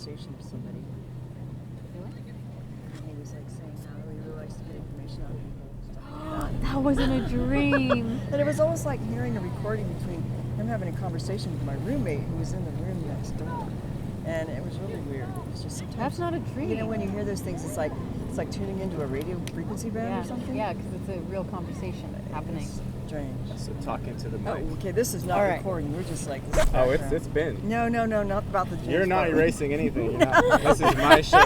conversation with somebody. And he was like saying how he really likes to get information out of people. Stuff like that. That wasn't a dream. And it was almost like hearing a recording between him having a conversation with my roommate who was in the room next door. And it was really weird. It was just sometimes. That's not a dream. You know, when you hear those things, it's like tuning into a radio frequency band or something. Yeah, because it's a real conversation happening. It's strange. So talking to the mic. Oh, okay, this is not All right. recording. We're just like this. Oh, it's been. No, not about the James You're not Bond. erasing anything. You're not, this is my show.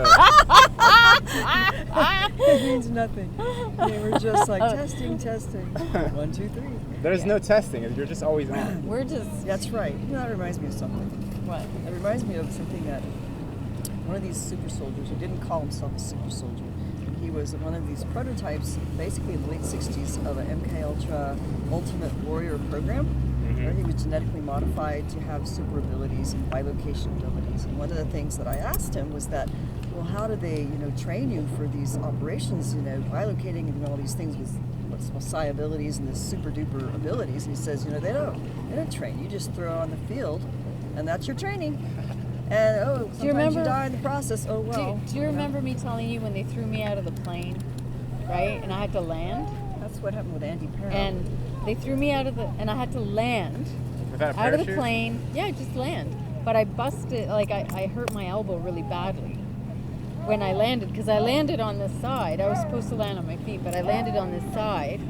It means nothing. Yeah, we're just like testing. 1, 2, 3. There's no testing. You're just always on. We're just... That's right. You know, that reminds me of something. What? It reminds me of something that one of these super soldiers, who didn't call himself a super soldier, he was one of these prototypes, basically in the late 60s, of an MK Ultra Ultimate Warrior program, where he was genetically modified to have super abilities and bilocation abilities. And one of the things that I asked him was that, well, how do they, train you for these operations, bilocating and all these things with psi abilities and this super duper abilities? And he says, they don't train. You just throw on the field, and that's your training. And sometimes you die in the process. Oh well. Do you remember me telling you when they threw me out of the plane, right? And I had to land. That's what happened with Andy Perro. And they threw me and I had to land Without a out of the parachute? plane. Yeah, just land. But I busted, I hurt my elbow really badly when I landed, because I landed on this side. I was supposed to land on my feet, but I landed on this side,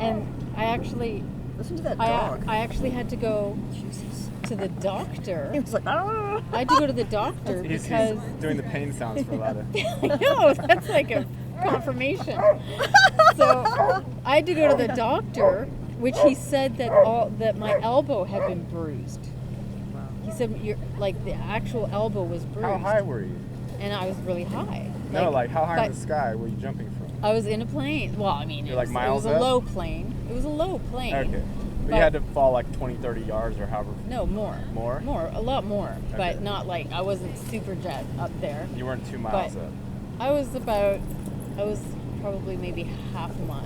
and I actually. Listen to that dog. I actually had to go Jesus. to the doctor. He was like, ah. I had to go to the doctor He's because doing the pain sounds for Lauda. no, that's like a confirmation. So I had to go to the doctor, which he said that my elbow had been bruised. Wow. He said the actual elbow was bruised. How high were you? And I was really high. No, how high in but the sky were you jumping from? I was in a plane. Well, I mean, You're it like was miles a up? low plane. It was a low plane. Okay. But But- you had to fall like 20, 30 yards or however. No, more. More? More, a lot more. Okay. But not like, I wasn't super jet up there. You weren't 2 miles But- up. I was probably maybe half a mile.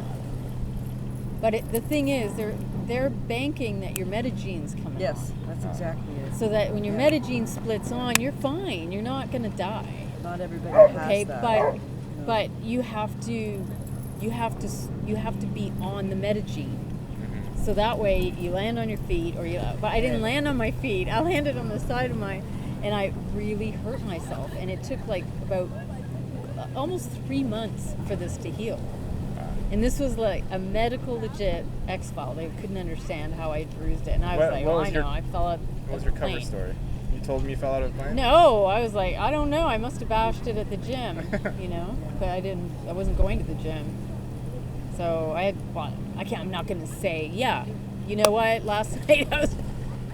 But the thing is, they're banking that your metagene's coming Yes, on. that's exactly it. So that when your Yeah. metagene splits on, you're fine. You're not going to die. Not everybody has Okay, that. but you have to be on the metagene. So that way you land on your feet, but I didn't land on my feet. I landed on the side of and I really hurt myself. And it took like about almost 3 months for this to heal. And this was like a medical legit X-file. They couldn't understand how I bruised it. And I was What- like, what oh, was I your- know, I fell out What was of your the cover plane. story? You told me you fell out of a plane? No, I was like, I don't know. I must have bashed it at the gym, but I wasn't going to the gym. So I'm not going to say, yeah, you know what? Last night I was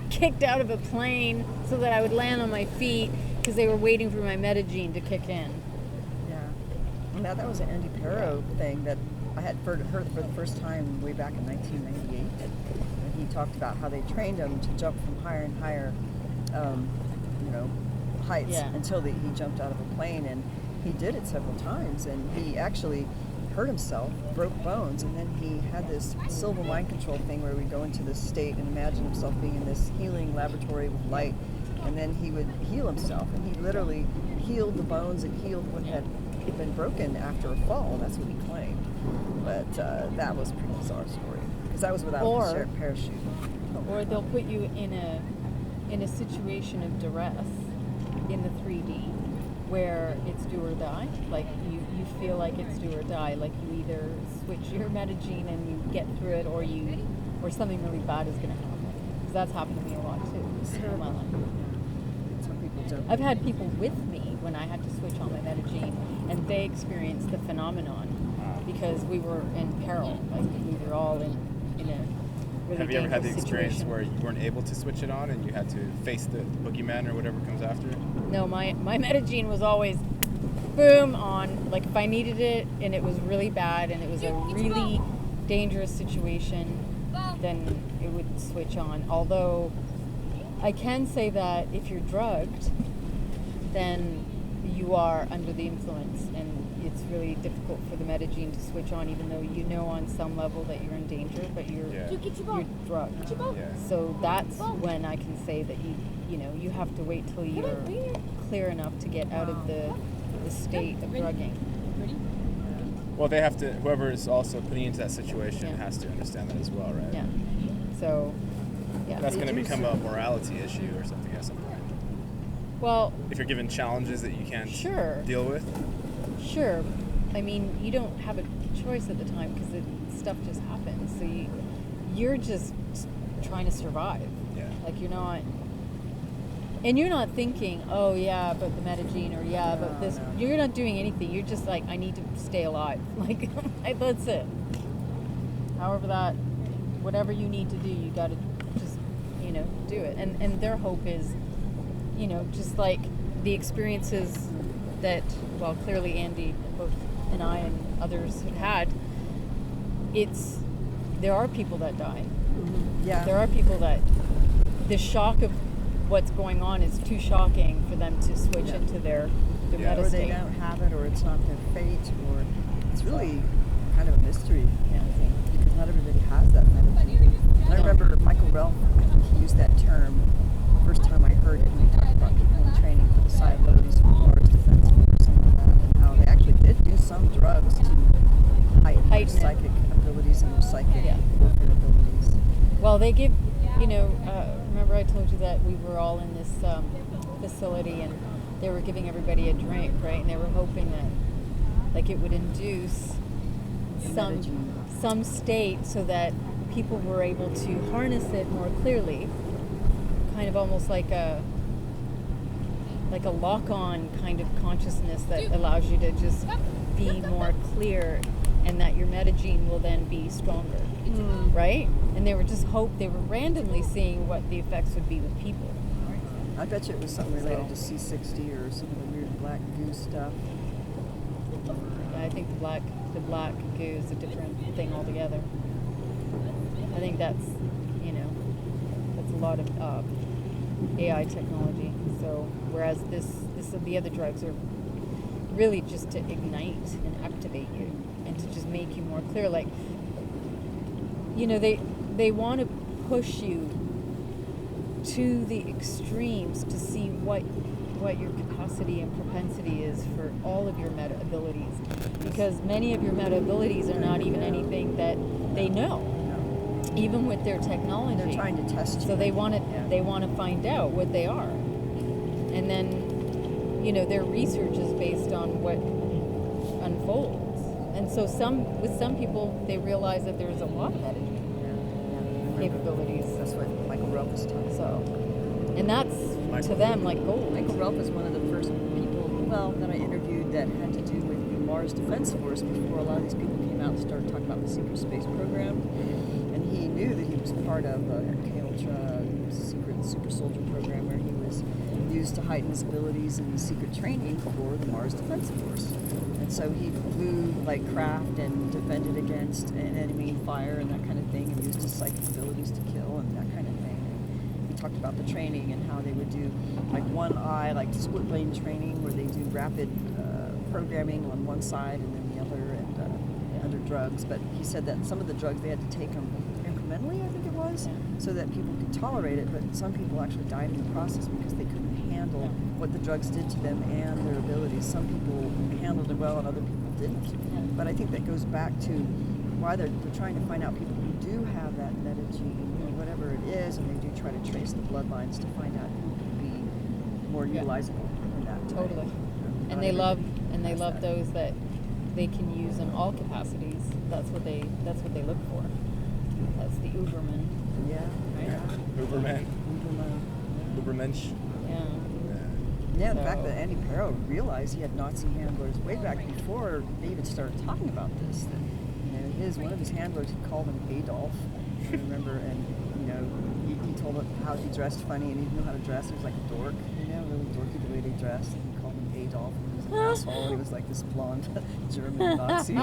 kicked out of a plane so that I would land on my feet because they were waiting for my metagene to kick in. Yeah. Now that was an Andy Perro thing that I had heard for the first time way back in 1998. And he talked about how they trained him to jump from higher and higher, heights until he jumped out of a plane. And he did it several times. And he actually hurt himself, broke bones, and then he had this silver mind control thing where we'd go into this state and imagine himself being in this healing laboratory with light, and then he would heal himself, and he literally healed the bones and healed what had been broken after a fall. That's what he claimed. But that was a pretty bizarre story, because that was without a parachute. Or they'll put you in a situation of duress in the 3D where it's do or die. Like you feel like it's do or die. Like you either switch your metagene and you get through it, or something really bad is going to happen. Because that's happened to me a lot too in my life. Some people don't. I've had people with me when I had to switch on my metagene, and they experienced the phenomenon because we were in peril. Like we were all in a really Have you ever had the dangerous experience situation. where you weren't able to switch it on and you had to face the boogeyman or whatever comes after? No, my metagene was always boom on. Like if I needed it and it was really bad and it was a really dangerous situation, then it would switch on. Although I can say that if you're drugged, then you are under the influence, and it's really difficult for the metagene to switch on, even though you know on some level that you're in danger, but you're drugged. Yeah. So that's when I can say that you have to wait till you're clear enough to get out of the state of drugging. Well, they have to. Whoever is also putting you into that situation Yeah. has to understand that as well, right? Yeah. So, yeah. That's They going to do become a morality issue or something at some point. Well, If you're given challenges that you can't Sure. deal with. sure. I mean, you don't have a choice at the time because stuff just happens. So you're just trying to survive. Yeah. Like you're not, and you're not thinking, oh yeah, but the metagene or yeah, but this. No. You're not doing anything. You're just like, I need to stay alive. Like that's it. However whatever you need to do, you got to just, do it. And their hope is, just like the experiences that, well, clearly Andy, both and I and others have had. There are people that die. Yeah. There are people that the shock of what's going on is too shocking for them to switch into their Yeah. meta Or they state. don't have it, or it's not their fate, or it's really kind of a mystery, Yeah. I think, because not everybody has that medicine. And I No. remember Michael Ralph, I think he used that term the first time I heard it when he talked about people in training for the psi abilities for Mars Defense Force and all that, and how they actually did do some drugs to heighten their Heighten it. psychic abilities and their psychic Yeah. warfare abilities. Well, they give, remember I told you that we were all in this facility and they were giving everybody a drink, right? And they were hoping that, like, it would induce some state so that people were able to harness it more clearly, kind of almost like a lock-on kind of consciousness that allows you to just be more clear, and that your metagene will then be stronger, right? And they were randomly seeing what the effects would be with people. I bet you it was something related to C60 or some of the weird black goo stuff. I think the black goo is a different thing altogether. I think that's a lot of AI technology. So whereas the other drugs are really just to ignite and activate you and to just make you more clear. Like, they want to push you to the extremes to see what your capacity and propensity is for all of your meta abilities, because many of your meta abilities are not even anything that they know, even with their technology. They're trying to test you. So they want to Yeah. find out what they are, and then their research is based on what unfolds. And so with some people, they realize that there's a lot of metagene capabilities. That's what Michael Ralph was talking about. So, and that's to them like gold. Michael Ralph was one of the first people, that I interviewed that had to do with the Mars Defense Force before a lot of these people came out and started talking about the secret space program. And he knew that he was part of MK Ultra secret super soldier program where he was used to heighten his abilities in secret training for the Mars Defense Force. And so he flew like craft and defended against enemy fire and that kind of thing, and used his psychic abilities to kill and that kind of thing. And he talked about the training and how they would do like one eye, like split lane training, where they do rapid programming on one side and then the other, and under drugs. But he said that some of the drugs they had to take them incrementally, I think it was, so that people could tolerate it. But some people actually died in the process because they couldn't handle what the drugs did to them and their abilities. Some people handled it well and other people didn't. But I think that goes back to why they're trying to find out people who do have that metagene or whatever it is, and they do try to trace the bloodlines to find out who could be more utilizable in that way. Totally. Not And they love everybody has that. those that they can use in all capacities. That's what they look for. That's the Uberman. Yeah. Uberman. Uberman. Ubermensch. Yeah. Yeah, the So- fact that Andy Perro realized he had Nazi handlers way back before they even started talking about this. That, one of his handlers, he called him Adolf. I remember, and he told him how he dressed funny, and he knew how to dress. He was like a dork, really dorky the way they dressed. And he called him Adolf, and he was an asshole. He was like this blonde German Nazi.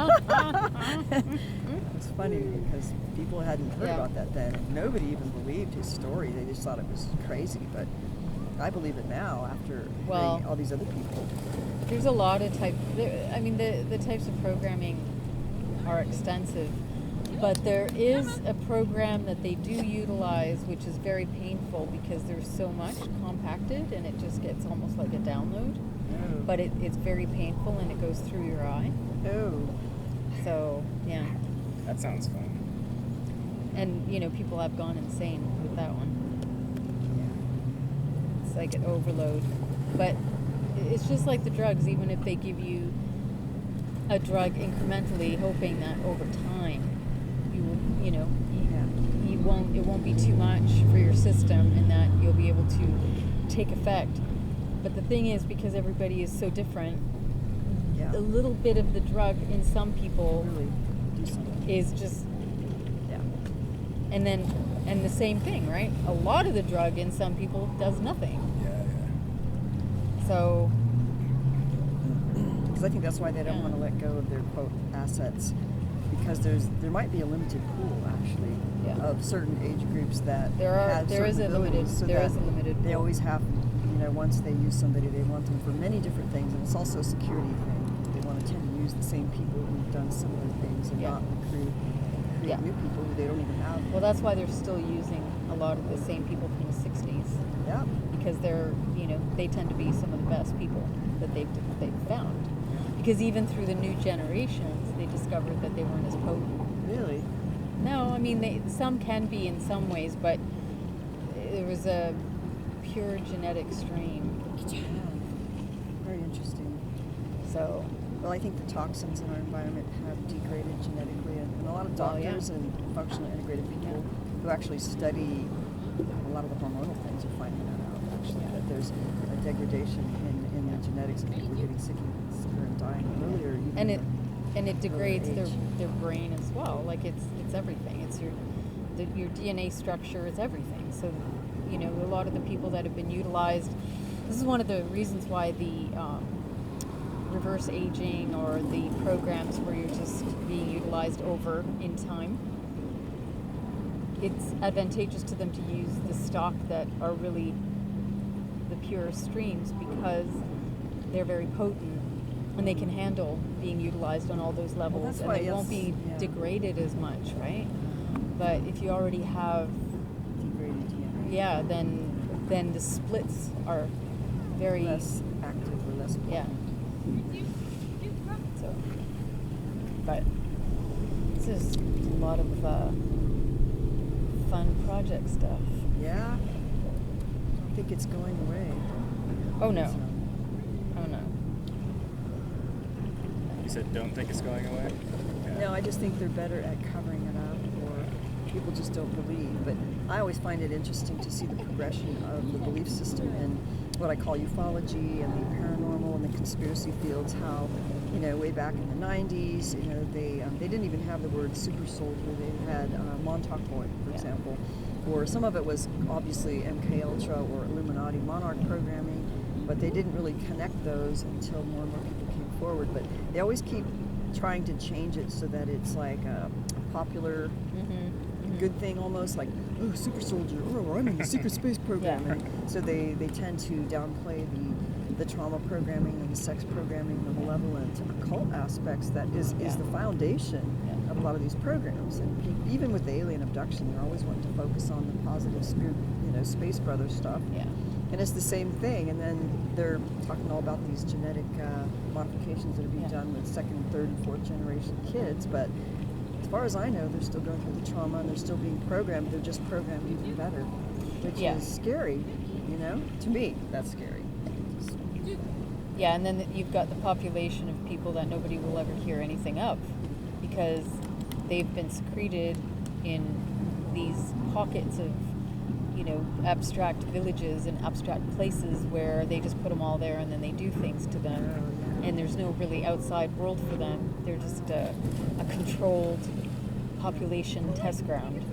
It's funny because people hadn't heard about that then. And nobody even believed his story. They just thought it was crazy, but I believe it now after hearing all these other people. There's a lot of the types of programming are extensive. But there is a program that they do utilize, which is very painful because there's so much compacted and it just gets almost like a download. Oh. But it's very painful and it goes through your eye. Oh. So, yeah. That sounds fun. And, people have gone insane with that one. It's like an overload. But it's just like the drugs, even if they give you a drug incrementally, hoping that over time you will, it won't be too much for your system and that you'll be able to take effect. But the thing is, because everybody is so different, a little bit of the drug in some people really do something. is just, Yeah. and the same thing, right? A lot of the drug in some people does nothing. Yeah. So, Because I think that's why they don't want to let go of their quote assets, because there might be a limited pool actually of certain age groups that have there is certain a limited abilities, so there that is a limited they pool. always have, once they use somebody, they want them for many different things, and it's also a security thing. They want to tend to use the same people who've done similar things and not recruit new people who they don't even have. Well, that's why they're still using a lot of the same people from the 60s. Yeah. Because they're, they tend to be some of the best people that they've found. Because even through the new generations, they discovered that they weren't as potent. Really? No, I mean, some can be in some ways, but there was a pure genetic strain. Yeah. Very interesting. So, well, I think the toxins in our environment have degraded genetically, and a lot of doctors and functional integrated people who actually study a lot of the hormonal things are finding that out, actually, that there's a degradation in the genetics, and people are getting sicker and dying earlier. And it degrades their brain as well. Like it's everything. It's your DNA structure is everything. So, a lot of the people that have been utilized. This is one of the reasons why the reverse aging or the programs where you're just being utilized over in time. It's advantageous to them to use the stock that are really the pure streams because they're very potent. And they can handle being utilized on all those levels, and they won't be degraded as much, right? But if you already have degraded DNA, then the splits are very less active or less potent. So, but this is a lot of fun project stuff. Yeah. I don't think it's going away. Oh no. So. Oh no. You said don't think it's going away? Yeah. No, I just think they're better at covering it up, or people just don't believe. But I always find it interesting to see the progression of the belief system in what I call ufology and the paranormal and the conspiracy fields. How, way back in the 90s, they didn't even have the word super soldier. They had Montauk Boy, for example, or some of it was obviously MK Ultra or Illuminati Monarch programming, but they didn't really connect those until more and more people came forward. But they always keep trying to change it so that it's like a popular good thing, almost like, oh, super soldier, or I'm in the secret space programming. So they tend to downplay the trauma programming and the sex programming, the malevolent occult aspects that is the foundation of a lot of these programs. And even with the alien abduction, they're always wanting to focus on the positive spirit, space brother stuff. Yeah. And it's the same thing. And then they're talking all about these genetic modifications that are being done with second, third, and fourth generation kids. But as far as I know, they're still going through the trauma and they're still being programmed. They're just programmed even better, which is scary. To me, that's scary. Yeah, and then you've got the population of people that nobody will ever hear anything of because they've been secreted in these pockets of, abstract villages and abstract places where they just put them all there and then they do things to them. And there's no really outside world for them. They're just a controlled population test ground.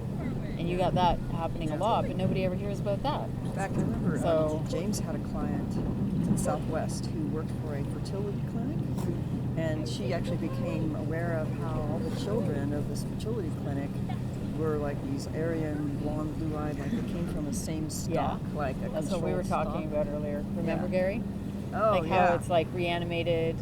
And you got that happening a lot, but nobody ever hears about that. In fact, I remember James had a client in the Southwest who worked for a fertility clinic, and she actually became aware of how all the children of this fertility clinic were like these Aryan, blonde, blue-eyed, like they came from the same stock, like a That's what we were talking about earlier. Remember, Gary? Oh, like how it's like reanimated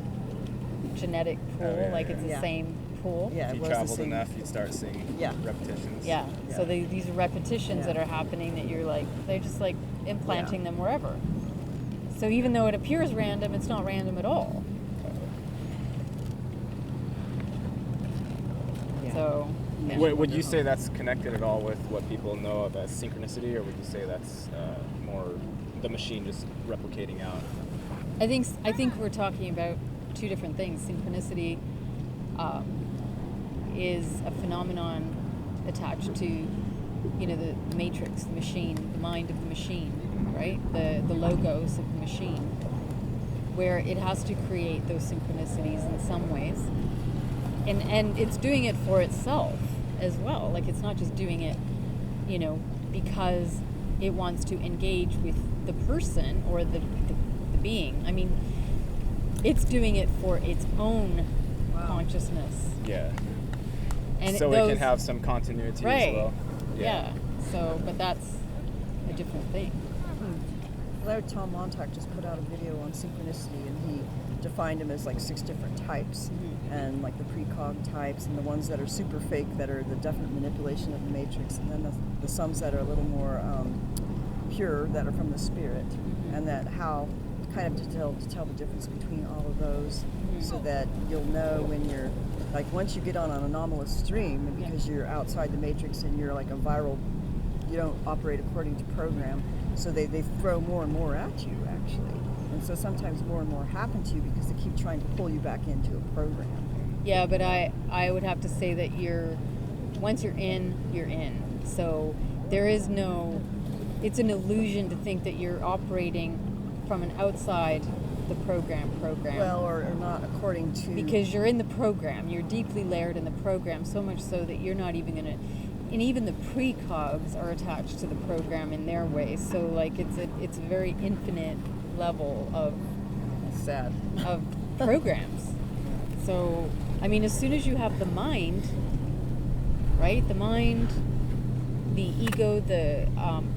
genetic pool, like it's the same pool. Yeah, If it you was the traveled same. enough, you'd start seeing Yeah. repetitions. Yeah. So Yeah. these are repetitions Yeah. that are happening that you're like, they're just like implanting them wherever. So even though it appears random, it's not random at all. Yeah. So, Yeah. Would you say that's connected at all with what people know of as synchronicity, or would you say that's more the machine just replicating out? I think we're talking about two different things. Synchronicity is a phenomenon attached to, the matrix, the machine, the mind of the machine, right? The logos of the machine, where it has to create those synchronicities in some ways, and it's doing it for itself as well. Like, it's not just doing it, because it wants to engage with the person or the being. I mean, it's doing it for its own consciousness. Yeah. And so it can have some continuity as well. Yeah. So, but that's a different thing. Well, Tom Montag just put out a video on synchronicity, and he defined them as like 6 different types, and like the precog types, and the ones that are super fake, that are the definite manipulation of the matrix, and then the sums that are a little more pure, that are from the spirit, and that how kind of to tell the difference between all of those, so that you'll know when you're like, once you get on an anomalous stream, and because you're outside the matrix and you're like a viral, you don't operate according to program, so they throw more and more at you, actually. And so sometimes more and more happen to you because they keep trying to pull you back into a program. Yeah, but I would have to say that once you're in, you're in. So there is no, it's an illusion to think that you're operating from an outside the program. Well, or not according to... Because you're in the program. You're deeply layered in the program, so much so that you're not even going to... And even the precogs are attached to the program in their way. So, like, it's a very infinite level of... Sad. Of programs. So, I mean, as soon as you have the mind, right? The mind, the ego, the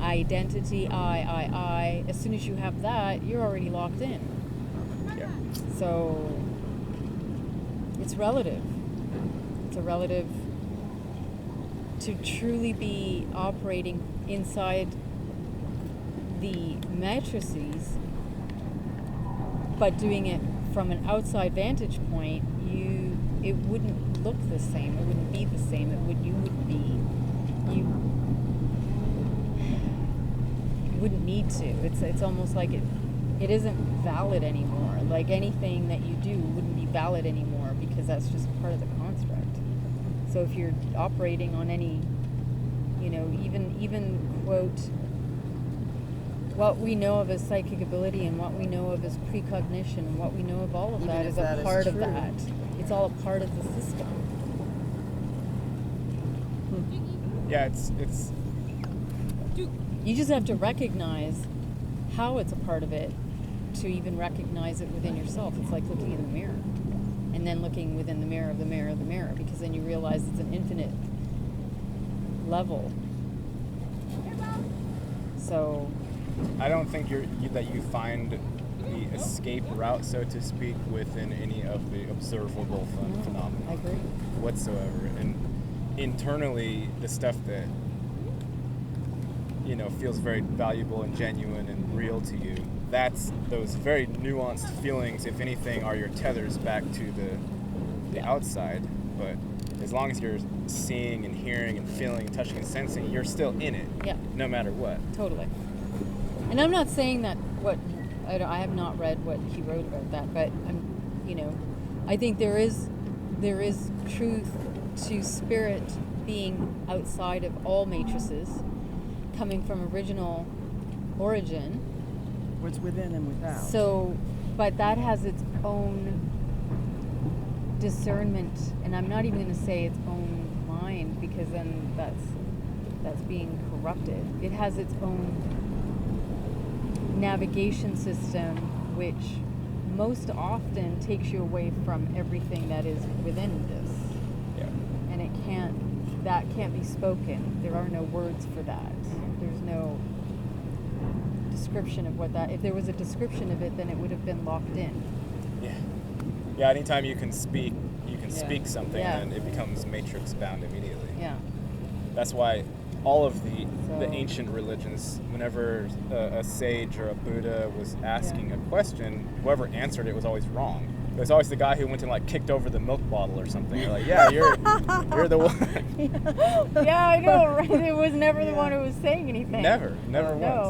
identity, I. As soon as you have that, you're already locked in. Yeah. So, it's relative. It's a relative... To truly be operating inside the matrices, but doing it from an outside vantage point, it wouldn't look the same. It wouldn't be the same. You wouldn't need to. It's almost like it isn't valid anymore. Like, anything that you do wouldn't be valid anymore, because that's just part of the construct. So if you're operating on any, even quote, what we know of as psychic ability and what we know of as precognition and what we know of all of that is a part of that. It's all a part of the system. Yeah, it's You just have to recognize how it's a part of it to even recognize it within yourself. It's like looking in the mirror. And then looking within the mirror of the mirror of the mirror, because then you realize it's an infinite level. So I don't think that you find the escape route, so to speak, within any of the observable phenomena. I agree. Whatsoever. And internally, the stuff that feels very valuable and genuine and real to you, that's those very nuanced feelings, if anything, are your tethers back to the outside. But as long as you're seeing and hearing and feeling and touching and sensing, you're still in it. Yeah. No matter what. Totally. And I'm not saying that I have not read what he wrote about that, but I think there is truth to spirit being outside of all matrices, coming from original origin. What's within and without. So, but that has its own discernment, and I'm not even going to say its own mind, because then that's being corrupted. It has its own navigation system, which most often takes you away from everything that is within this. Yeah. And that can't be spoken. There are no words for that. There's no description of what that... If there was a description of it, then it would have been locked in. Yeah. Yeah, anytime you can speak speak something, Yeah. and it becomes matrix bound immediately. Yeah. That's why all of the So- ancient religions, whenever a sage or a Buddha was asking a question, whoever answered it was always wrong. It was always the guy who went and like kicked over the milk bottle or something. You're like, yeah, you're the one. Yeah, I know, right? It was never the Yeah. one who was saying anything. Never No.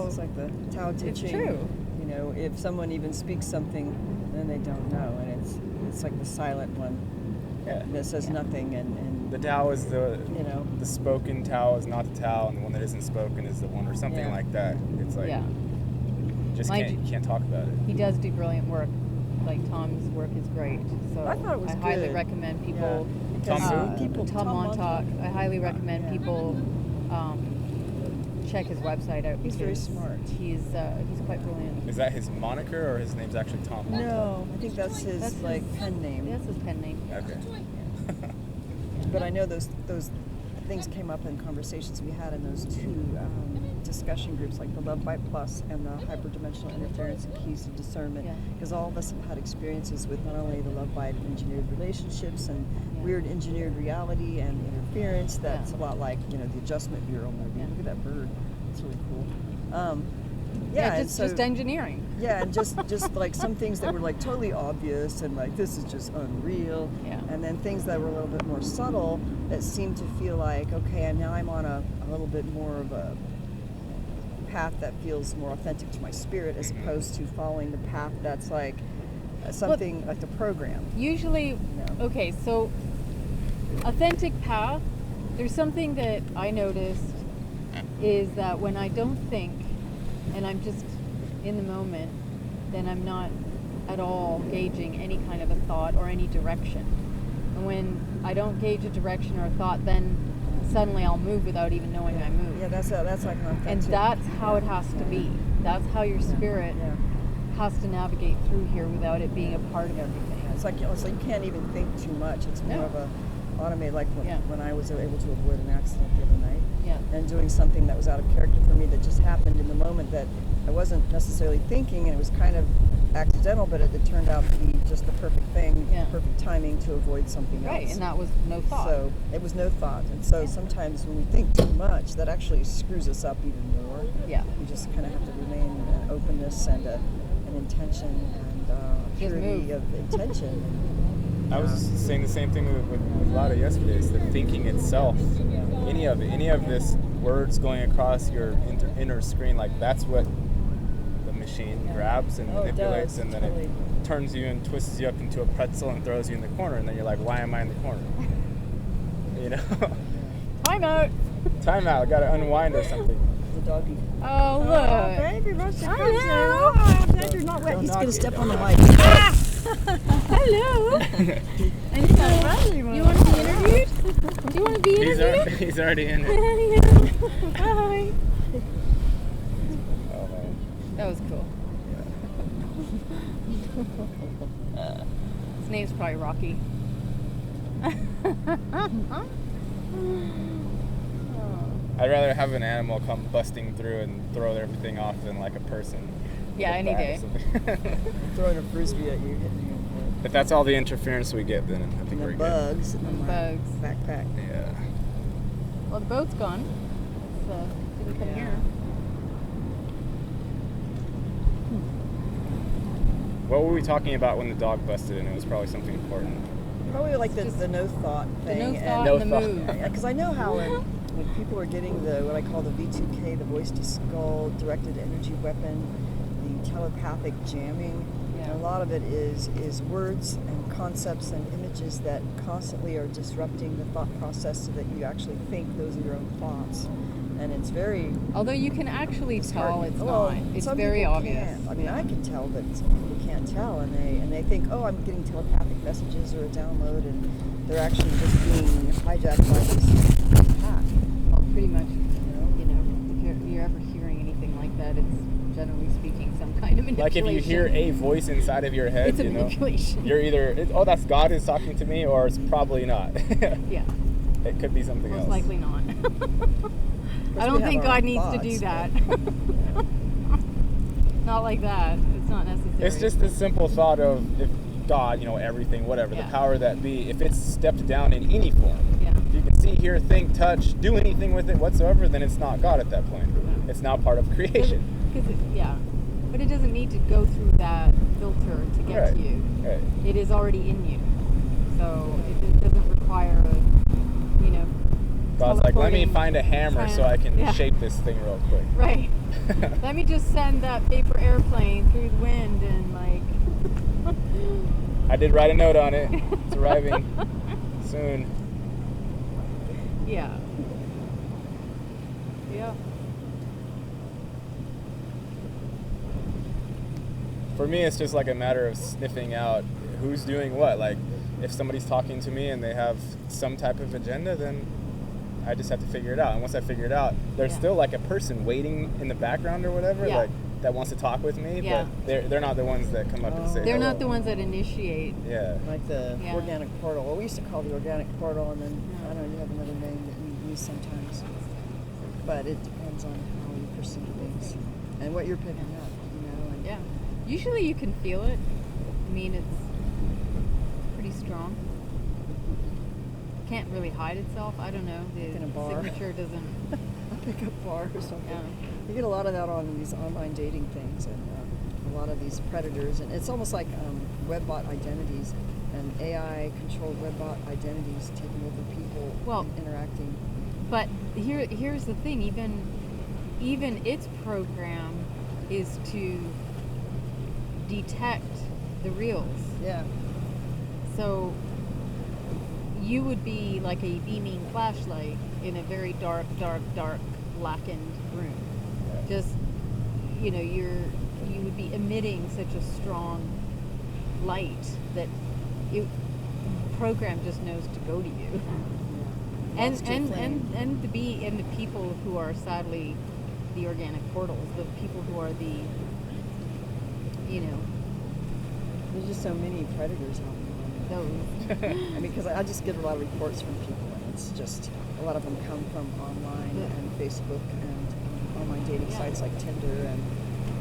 once. It's like the Tao Te It's Ching. true. You know, if someone even speaks something, then they don't know, and it's like the silent one Yeah. that says nothing, and The Tao is the you know. the spoken Tao is not the Tao, and the one that isn't spoken is the one, or something Yeah. like that. It's like Yeah. just Mind you you- can't talk about it. He does do brilliant work. Like Tom's work is great. So I thought it was highly good. recommend people. Tom who? People, Tom Montauk. I highly recommend Yeah. people check his website out. He's very because smart. He's quite brilliant. Is that his moniker, or his name's actually Tom? No, I think that's his That's like his- pen name. That's his pen name. Okay. But I know those things came up in conversations we had in those two discussion groups, like the Love Bite Plus and the Hyperdimensional Interference and Keys to Discernment, Yeah. because all of us have had experiences with not only the Love Bite engineered relationships and Yeah. weird engineered reality and interference. That's Yeah. a lot like the Adjustment Bureau movie. Yeah. Look at that bird; it's really cool. Yeah, and just engineering. yeah, and just like some things that were like totally obvious and like this is just unreal. Yeah. And then things that were a little bit more subtle that seemed to feel like, okay, and now I'm on a little bit more of a path that feels more authentic to my spirit as opposed to following the path that's like something like the program. Usually, No. okay, so authentic path, there's something that I noticed is that when I don't think and I'm just in the moment, then I'm not at all gauging any kind of a thought or any direction. And when I don't gauge a direction or a thought, then suddenly I'll move without even knowing I move. Yeah, that's like an authentic. And that's how it has to be. That's how your spirit Yeah. has to navigate through here without it being a part of everything. It's like you can't even think too much. It's more No. of a automated, like Yeah. when I was able to avoid an accident the other night. Yeah. And doing something that was out of character for me that just happened in the moment that I wasn't necessarily thinking, and it was kind of accidental, but it turned out to be just the perfect thing, Yeah. perfect timing to avoid something Right, else. and that was no thought. So it was no thought. And so sometimes when we think too much, that actually screws us up even more. Yeah. We just kind of have to remain an openness and an intention and Just purity move. of intention. I was saying the same thing with Lauda yesterday. It's the thinking itself. Any of this words going across your inner screen, like that's what the machine grabs and Oh, it manipulates, does, and then totally. it turns you and twists you up into a pretzel and throws you in the corner, and then you're like, why am I in the corner? You know? Time out. Time out, gotta unwind or something. The doggy. Oh, look. baby, Rusty, Hello. Oh, glad you're not wet. He's going to step on the mic. Hello. And so, you want to be interviewed? Do you want to be interviewed? He's already in it. Hi. Oh man. That was cool. His name's probably Rocky. I'd rather have an animal come busting through and throw everything off than like a person. Yeah, with a any bat or day. something. Throwing a frisbee at you, hitting you. If that's all the interference we get, then I And think the we're good. bugs in my Bugs. backpack. Yeah. Well, the boat's gone. So, didn't come Yeah. here. What were we talking about when the dog busted in? It was probably something important. Probably like Just the no thought The thing. no thought No and the thought. move. Because I know how when people are getting what I call the V2K, the voice to skull directed energy weapon, the telepathic jamming, Yeah. a lot of it is words and concepts and images that constantly are disrupting the thought process so that you actually think those are your own thoughts. And it's very Although you can actually tell disheartening. it's Well, not. It's some very people obvious. can't. I mean, I can tell, but some people can't tell, and they think, oh, I'm getting telepathic messages or a download, and they're actually just being hijacked by this attack. Well, pretty much, if you're ever hearing anything like that, it's generally speaking some kind of Like manipulation. if you hear a voice inside of your head, it's a you know, manipulation. you're either, oh, that's God is talking to me, or it's probably not. Yeah, It could be something most else. likely not. I we don't have think our God own needs to thoughts, do but- that. Not like that. It's not necessary. It's just the simple thought of God, you know, everything, whatever, Yeah. the power that be, if it's stepped down in any form, Yeah. if you can see, hear, think, touch, do anything with it whatsoever, then it's not God at that point. Yeah. It's now part of creation. Yeah. But it doesn't need to go through that filter to get Right. to you. Right. It is already in you. So it doesn't require a, you know, God's like, let me teleporting find a hammer so I can yeah. shape this thing real quick. Right. Let me just send that paper airplane through the wind and like. I did write a note on it. It's arriving soon. Yeah. Yeah. For me, it's just like a matter of sniffing out who's doing what. Like, if somebody's talking to me and they have some type of agenda, then I just have to figure it out. And once I figure it out, there's Yeah. still like a person waiting in the background or whatever, Yeah. like that wants to talk with me, Yeah. but they're not the ones that come up and say They're hello. not the ones that initiate. Yeah. Like the Yeah. organic portal. Well, we used to call the organic portal, and then Yeah. I don't know, you have another name that you use sometimes. But it depends on how you perceive things and what you're picking up, you know. And Yeah. Usually you can feel it. I mean, it's pretty strong. Can't really hide itself. I don't know. The In a bar. signature doesn't. a pickup bar or something. Yeah. You get a lot of that on these online dating things, and a lot of these predators, and it's almost like web-bot identities and AI-controlled web-bot identities taking over people Well, interacting. But here's the thing. Even its program is to detect the reals. Yeah. So you would be like a beaming flashlight in a very dark, blackened room. Just, you know, you would be emitting such a strong light that the program just knows to go to you. And Lost your flame. and the people who are sadly the organic portals, the people who are the, you know, There's just so many predators out there. those. I mean, because I just get a lot of reports from people, and it's just a lot of them come from online Yeah. and Facebook and online dating Yeah. sites like Tinder,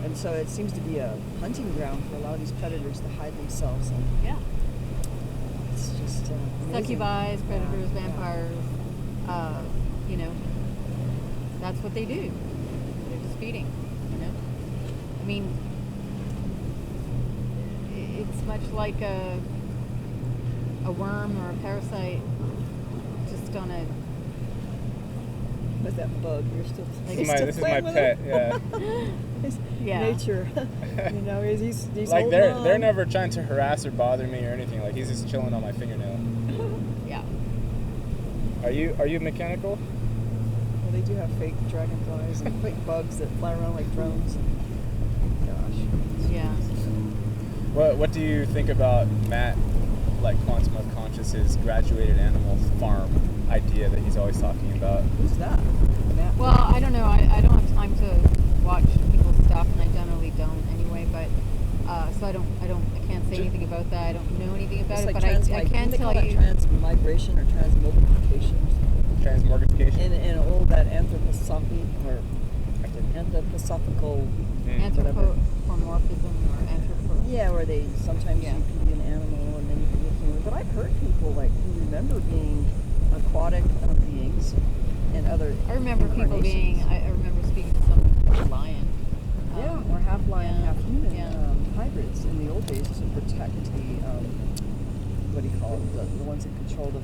and so it seems to be a hunting ground for a lot of these predators to hide themselves. And Yeah. it's just amazing. Succubi, predators, Yeah, yeah. vampires, you know, that's what they do. They're just feeding, you know. I mean, it's much like a worm or a parasite just on a. With that bug, you're still. Like- you're This is still my playing with pet, him? yeah. It's Yeah. nature. You know, he's Like holding they're on. never trying to harass or bother me or anything. Like he's just chilling on my fingernail. Yeah. Are you mechanical? Well, they do have fake dragonflies and fake bugs that fly around like drones. Gosh. Yeah. What do you think about Matt, like Quantum of Conscious's graduated animal farm idea that he's always talking about? Who's that? Matt? Well, I don't know. I don't have time to watch people's stuff, and I generally don't anyway. But so I can't say anything about that. I don't know anything about It's it, like but I can they tell call that you. transmigration or transmogrification or something. Transmogrification? In old that anthroposophy or anthroposophical Anthropomorphism or anthropo. yeah, where they sometimes Yeah. you can be an animal and then you can be a human. But I've heard people like who remember being aquatic beings and other I remember people being. incarnations. I remember speaking to someone who was a lion. Yeah, or half lion, yeah, half human yeah. hybrids in the old days to protect the what do you call it? The ones that control the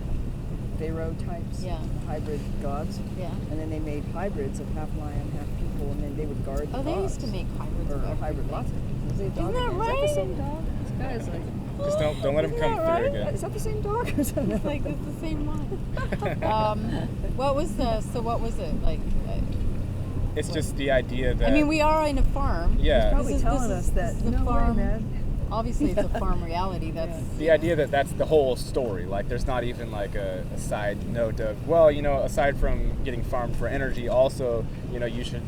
pharaoh types, Yeah. the hybrid gods. Yeah. And then they made hybrids of half lion, half people, and then they would guard the Oh, they gods. used to make hybrids Or of a hybrid, everything. lots of things. Is it a dog Isn't that again? Is that the right? same dog? This guy is like, Just don't let him isn't come that through right? again. Is that the same dog? Or something? It's like it's the same one. What was it like? It's just the idea that I mean, we are in a farm. yeah, Probably telling us that this is no a way, farm. man. Obviously, it's a farm reality. That's the idea that that's the whole story. Like there's not even like a side note of, well, you know, aside from getting farmed for energy, also, you know, you should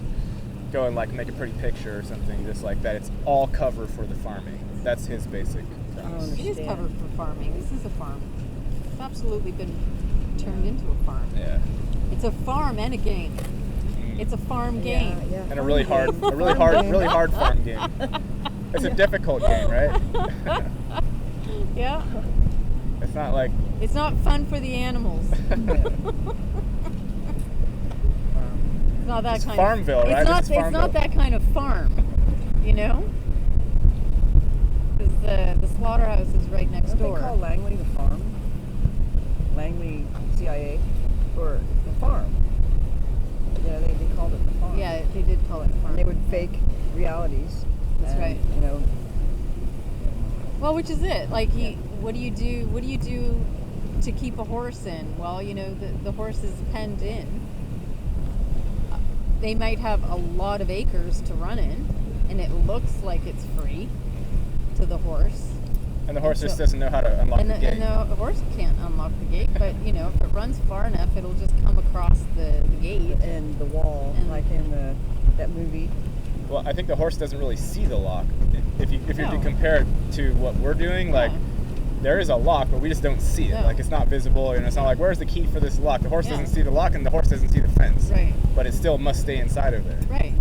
go and like make a pretty picture or something just like that. It's all cover for the farming. That's his basic premise. it is covered for farming. This is a farm. It's absolutely been turned into a farm. Yeah. It's a farm and a game. It's a farm game. Yeah. And a really hard farm game. It's a difficult game, right? Yeah. It's not like It's not fun for the animals. It's not that It's kind Farmville, of, right? It's not, This is it's Farmville. not that kind of farm, you know? Because the slaughterhouse is right next Don't door. they call Langley the farm? Langley CIA? Or the farm? Yeah, they called it the farm. Yeah, they did call it farm. And they would fake realities. That's and, right. You know, Well, which is it? Like, Yeah. what do you do? What do you do to keep a horse in? Well, you know, the horse is penned in. They might have a lot of acres to run in, and it looks like it's free to the horse. and the horse just So- doesn't know how to unlock And the gate. and the horse can't unlock the gate, but you know, if it runs far enough, it'll just come across the gate. and the wall, And- like in that movie. Well, I think the horse doesn't really see the lock. If you're No. to compare it to what we're doing, like Yeah. there is a lock, but we just don't see it. No. Like it's not visible, and it's not like where's the key for this lock. The horse Yeah. doesn't see the lock, and the horse doesn't see the fence. Right. But it still must stay inside of there. Right.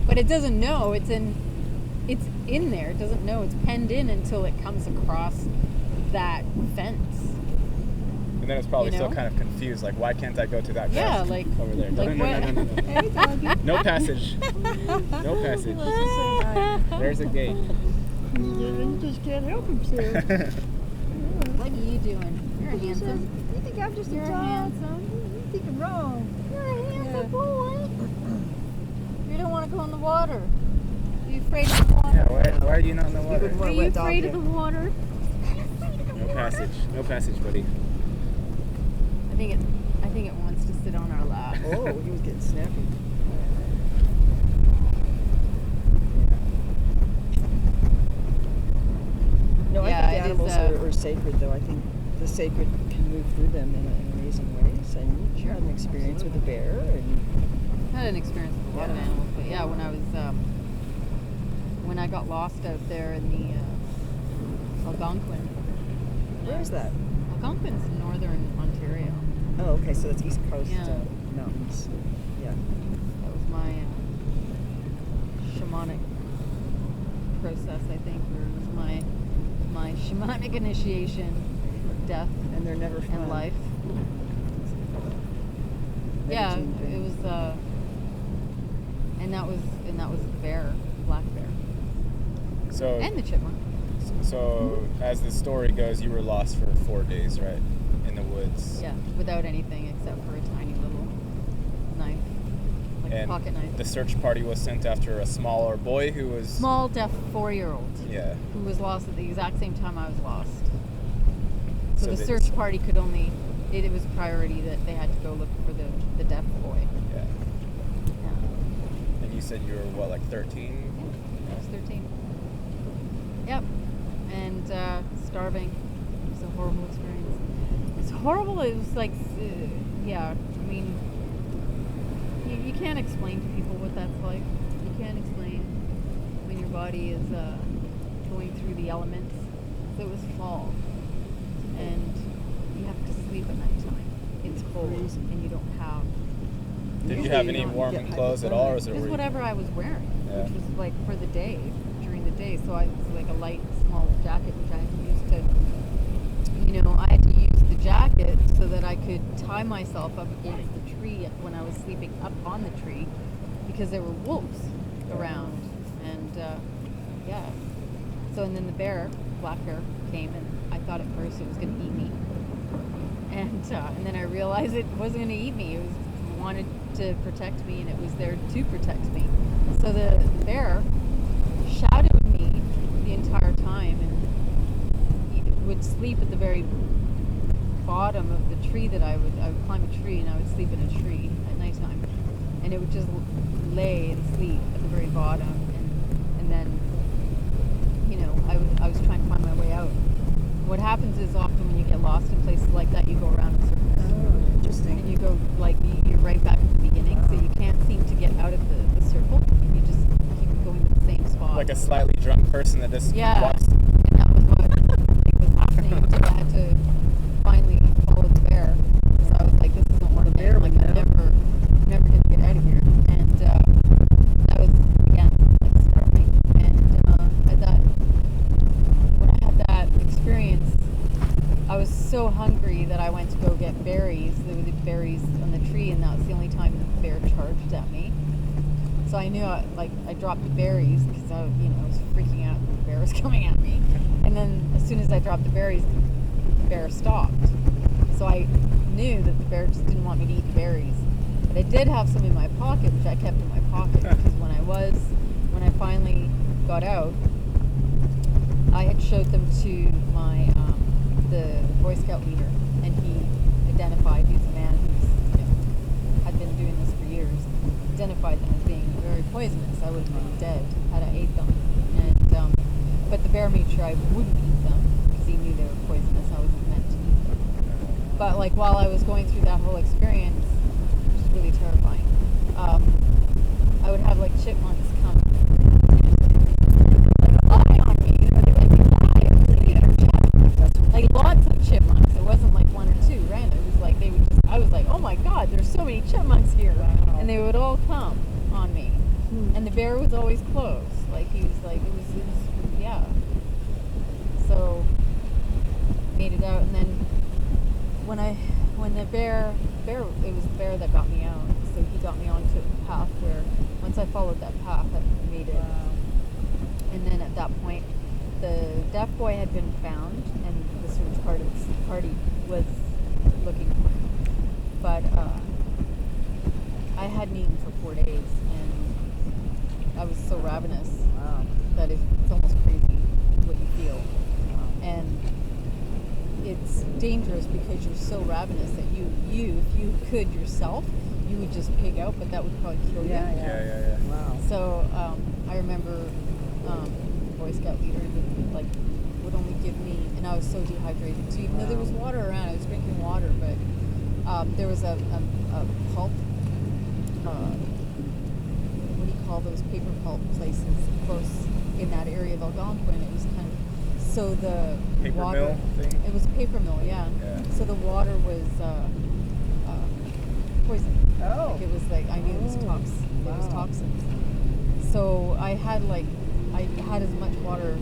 But it doesn't know it's in there. It doesn't know it's penned in until it comes across that fence. And then it's probably You still know? kind of confused. Like why can't I go to that Yeah, desk like- over there? like no. Hey, doggy. No passage. No passage. Let's just say hi. There's a gate. He just can't help himself. What are you doing? You're handsome. You think I'm just You're a dog? handsome. You think I'm wrong? You're a handsome Yeah. boy. You don't want to go in the water. Are you afraid of the water? Yeah, why are you not in the water? wouldn't Are want you wet dog afraid here. of the water? No passage. No passage, buddy. I think it wants to sit on our lap. Oh, he was getting snappy. No, Yeah, I think it is, animals are sacred, though. I think the sacred can move through them in amazing ways. And you had an experience with a bear, and I had an experience with a lot of Yeah. animals, but yeah, when I got lost out there in the Algonquin. where is that? Algonquin's in northern Ontario. Oh, okay, so that's East Coast Yeah. mountains. Yeah. That was my shamanic process, I think, or it was my shamanic initiation of death And they're never fun. and life. Yeah, Meditating thing. it was, and that was the bear, black bear, So and the chipmunk. So, as the story goes, you were lost for 4 days, right? In the woods. Yeah, without anything except for a tiny little knife, like And a pocket knife. the search party was sent after a smaller boy who was. Small, deaf 4-year-old Yeah. who was lost at the exact same time I was lost. So, So the they- search party could only, it was priority that they had to go look for the deaf boy. Yeah. Yeah. And you said you were, what, like 13? I was 13. Yep. And starving. It was a horrible experience. It's horrible. It was like, yeah, I mean, you can't explain to people what that's like. You can't explain when your body is going through the elements. So it was fall. And you have to sleep at nighttime. It's cold freezing. and you don't have. Did you usually have any don't warm get clothes at all, or was it it was whatever I was wearing, Yeah. which was like for the day, during the day. So I was like a light, small jacket, which I had to use I had to use the jacket so that I could tie myself up against the tree when I was sleeping up on the tree, because there were wolves around, and yeah. So and then the bear, black bear, came, and I thought at first it was going to eat me, and then I realized it wasn't going to eat me. It wanted to protect me, and it was there to protect me. So the bear shadowed me the entire time, and he would sleep at the very bottom of the tree that I would climb a tree, and I would sleep in a tree at nighttime, and it would just lay and sleep at the very bottom, and then I was trying to find my way out. What happens is often when you get lost in places like that, you go around in circles. Oh, interesting. And you go, like, you're right back at the beginning, so you can't seem to get out of the circle. You just keep going to the same spot. like a slightly drunk person that just Yeah. walks? And that was what was happening until I had to finally follow the bear. So I was like, this isn't working. bear Like, would I'm know. never going to get out of here. And that was, again, like starving. And when I had that experience, so hungry that I went to go get berries. There were the berries on the tree, and that was the only time the bear charged at me. So I knew, I dropped the berries because I was freaking out. The bear was coming at me, and then as soon as I dropped the berries, the bear stopped. So I knew that the bear just didn't want me to eat the berries. But I did have some in my pocket, which I kept in my pocket because when I finally got out, I had showed them to my the Boy Scout leader, and he identified, he's a man who's had been doing this for years, identified them as being very poisonous. I would have been dead had I ate them. And but the bear made sure I wouldn't eat them because he knew they were poisonous. I wasn't meant to eat them. But while I was going through that whole experience, which is really terrifying, I would have chipmunks come lie on me. Lots of chipmunks. It wasn't one or two random. It was they would just. I was oh my God, there's so many chipmunks here, and they would all come on me. And the bear was always close. He was it was yeah. So made it out, and then when the bear it was the bear that got me out. So he got me onto a path where once I followed that path, I made it. And then at that point, the deaf boy had been found, and the search party was looking for him. But I hadn't eaten for 4 days, and I was so ravenous that it's almost crazy what you feel. And it's dangerous because you're so ravenous that you if you could yourself, you would just pig out, but that would probably kill you. Yeah. Wow. So I remember Boy Scout leader would only give me, and I was so dehydrated too. Even though there was water around, I was drinking water, but there was a pulp. What do you call those paper pulp places close in that area of Algonquin? It was kind of so the paper water. Mill thing? It was a paper mill, yeah. So the water was poison. Oh. It was I knew it was It was toxins. So I had as much water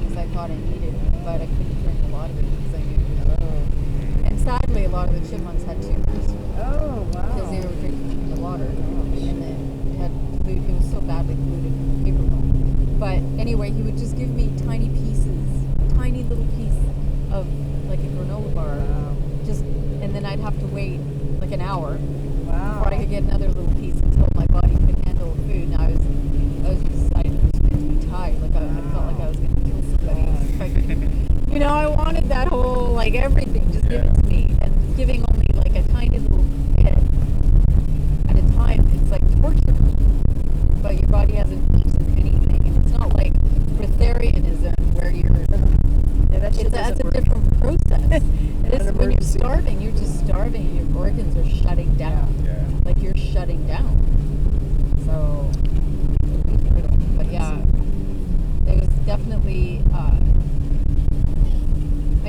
as I thought I needed, but I couldn't drink a lot of it because I knew it was. And sadly, a lot of the chipmunks had tumors. Oh, wow. Because they were drinking the water, and it was so badly polluted from the paper mill. But anyway, he would just give me tiny little piece of a granola bar, and then I'd have to wait an hour before I could get another little piece until my body could handle food. And I was tired. I felt like I was going to kill somebody. I wanted that whole everything. Just give it to me. And giving only a tiny little bit at a time, it's torture. But your body hasn't eaten anything, and it's not like breatharianism where you're. That's a different process. When you're starving, you're just starving, and your organs are shutting down. Yeah. You're shutting down. So, but yeah, it was definitely.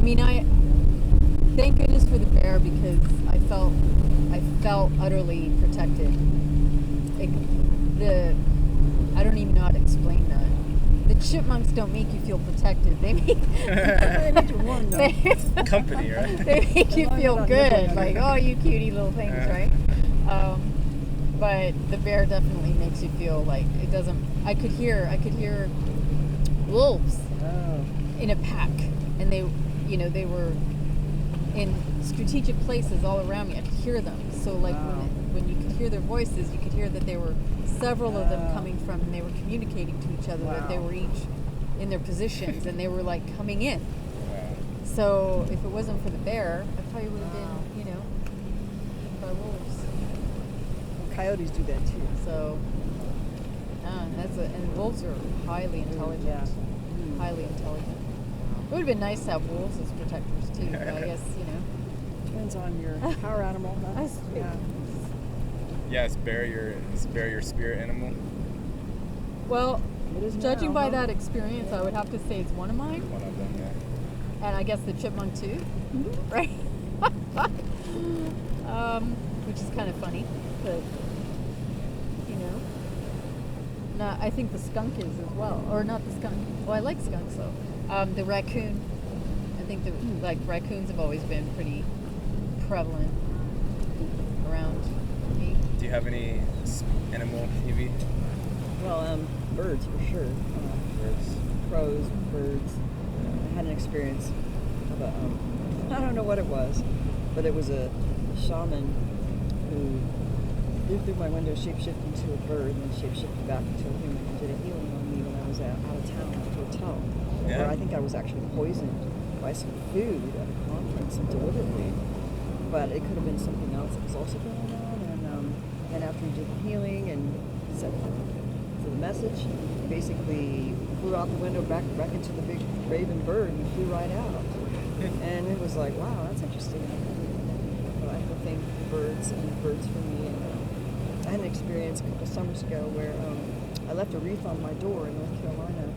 I thank goodness for the bear because I felt utterly protected. I don't even know how to explain that. The chipmunks don't make you feel protected. They make They make you warm, though. Company, right? They make you feel About good, nibbling. oh, you cutie little things, right? But the bear definitely makes you feel it doesn't. I could hear wolves in a pack, and they were in strategic places all around me. I could hear them. So when you could hear their voices, you could hear that there were several of them coming from, and they were communicating to each other that they were each in their positions, and they were coming in. Wow. So if it wasn't for the bear, I probably would have been, eaten by wolves. Coyotes do that too. So, and wolves are highly intelligent. Yeah. Highly intelligent. It would have been nice to have wolves as protectors too, but I guess, Depends on your power animal. Yeah. Yeah, is bear your spirit animal? Well, It is judging now, by huh? that experience, I would have to say it's one of mine, One of them, yeah. and I guess the chipmunk too, right? Which is kind of funny, but I think the skunk is as well, or not the skunk. Well, I like skunks though. The raccoon, I think like raccoons have always been pretty prevalent around me. Do you have any animal, Evie? Well, birds for sure. Birds. Crows, birds. I had an experience of a, I don't know what it was, but it was a shaman who lived through my window, shapeshifted into a bird, and then shapeshifted back into a human and did a healing on me when I was out of town at a hotel. Yeah. Where I think I was actually poisoned by some food at a conference deliberately. But it could have been something else that was also going on. And after he did the healing and said the message, he basically flew out the window back into the big raven bird and flew right out. And it was like, wow, that's interesting. But I have to thank the birds and the birds for me. And I had an experience a couple summers ago where I left a wreath on my door in North Carolina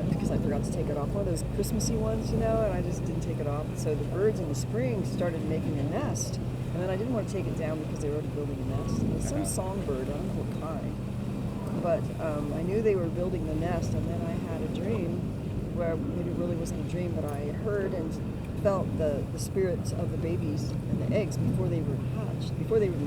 because I forgot to take it off. One of those Christmassy ones, and I just didn't take it off. So the birds in the spring started making a nest. And then I didn't want to take it down because they were already building a nest. It was some songbird, I don't know what kind. But I knew they were building the nest, and then I had a dream where maybe it really wasn't a dream, but I heard and felt the spirits of the babies and the eggs before they were hatched, before they were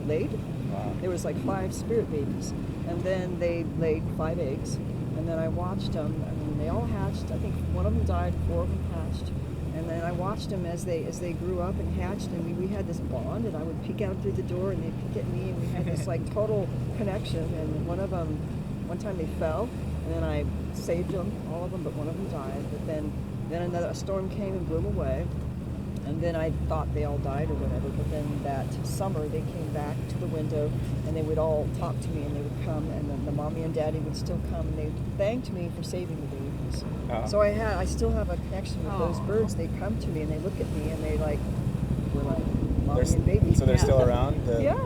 laid. Wow. There was like 5 spirit babies, and then they laid 5 eggs, and then I watched them, and they all hatched. I think one of them died, 4 of them hatched. And then I watched them as they grew up and hatched, and we had this bond, and I would peek out through the door, and they'd peek at me, and we had this like total connection. And one time they fell, and then I saved them, all of them, but one of them died. But then a storm came and blew them away, and then I thought they all died or whatever. But then that summer they came back to the window, and they would all talk to me, and they would come, and then the mommy and daddy would still come, and they thanked me for saving the babies. So I still have a connection with those birds. They come to me and they look at me and we're like mommy and baby. So they're still around? Yeah.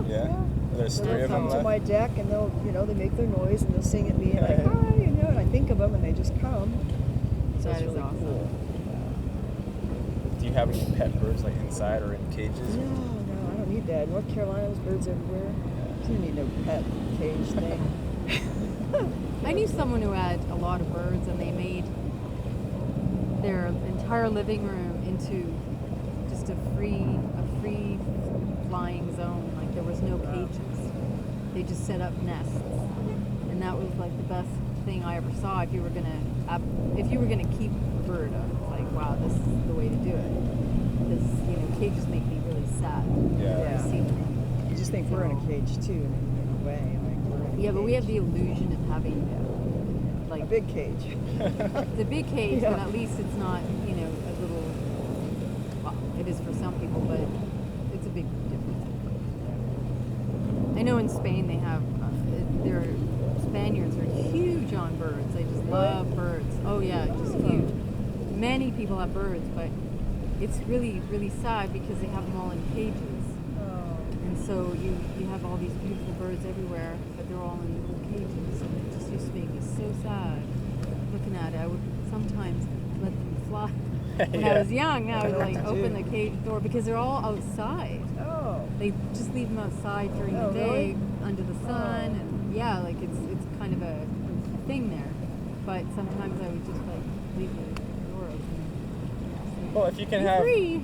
There's 3 They'll of them come to left? my deck and they'll they make their noise and they'll sing at me and like hi, and I think of them and they just come. So That it's is really awesome. cool. Do you have any pet birds like inside or in cages? No, I don't need that. North Carolina, there's birds everywhere. You don't need no pet cage thing. I knew someone who had a lot of birds, and they made their entire living room into just a free flying zone. Like there was no cages. They just set up nests, and that was like the best thing I ever saw. If you were gonna keep a bird, I was like, wow, this is the way to do it. Because cages make me really sad. Yeah. To see them. I just think we're in a cage too, in a way. Like we're in a Yeah, but we have cage. the illusion of having like A big cage. the big cage, Yeah. but at least it's not, a little, well, it is for some people, but it's a big difference. I know in Spain they have, their Spaniards are huge on birds. They just love birds. Oh yeah, just huge. Many people have birds, but it's really, really sad because they have them all in cages. And so you have all these beautiful birds everywhere, but they're all in little cages. And it just used to make me so sad looking at it. I would sometimes let them fly. When I was young, I would like open the cage door because they're all outside. Oh. They just leave them outside during the day Really? under the sun, and yeah, like it's kind of a thing there. But sometimes I would just like leave the door open. Well, if you can Be have free.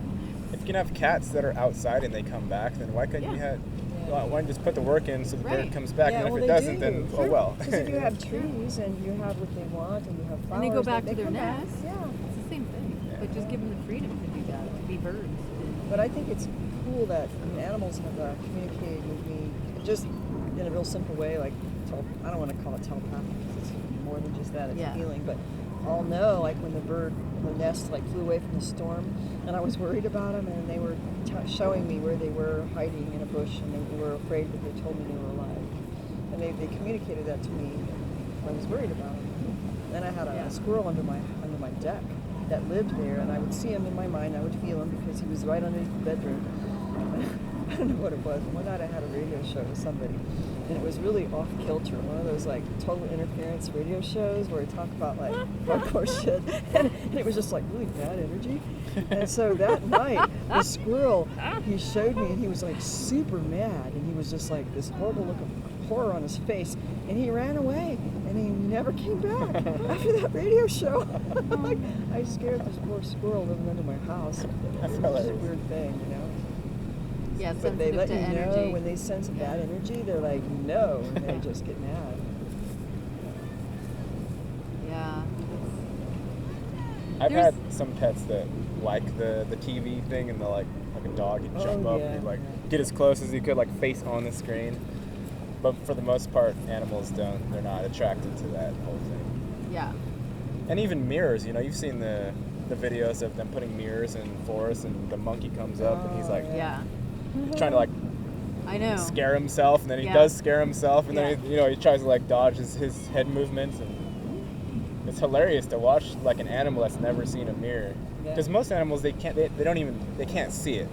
if you can have cats that are outside and they come back, then why couldn't you have? Why don't you just put the work in so the bird Right. comes back, Yeah, and if well, it they doesn't, do. then Sure. oh well. Because if you have trees and you have what they want and you have flowers, And they go back they to their come back. nest. Yeah. It's the same thing. But just give them the freedom to do that, to be birds. But I think it's cool that animals have communicated with me just in a real simple way, like I don't want to call it telepathic because it's more than just that. It's Yeah. healing, but I'll know like when the nest like flew away from the storm, and I was worried about them, and they were showing me where they were hiding in a bush, and they were afraid, but they told me they were alive, and they communicated that to me. I was worried about them. Then I had a squirrel under my deck that lived there, and I would see him in my mind. I would feel him because he was right underneath the bedroom. I don't know what it was. One night I had a radio show with somebody, and it was really off kilter. One of those like total interference radio shows where they talk about like hardcore shit, and it was just like really bad energy. And so that night, the squirrel, he showed me, and he was like super mad, and he was just like this horrible look of horror on his face, and he ran away. And he never came back after that radio show. I scared this poor squirrel living under my house. That's It's just a hilarious. weird thing, you know. Yeah, But they sensitive let to you energy. know when they sense a bad energy. They're like, no, and they just get mad. Yeah. I've There's- had some pets that like the TV thing, and they'll like a dog, he'd jump up yeah. and he'd like get as close as he could, like face on the screen. But for the most part, animals don't. They're not attracted to that whole thing. Yeah. And even mirrors, you know, you've seen the videos of them putting mirrors in forests, and the monkey comes up and he's like Yeah. trying to like I know. scare himself, and then he Yeah. does scare himself, and Yeah. then he tries to like dodge his head movements, and it's hilarious to watch like an animal that's never seen a mirror. Yeah. Because most animals they can't see it.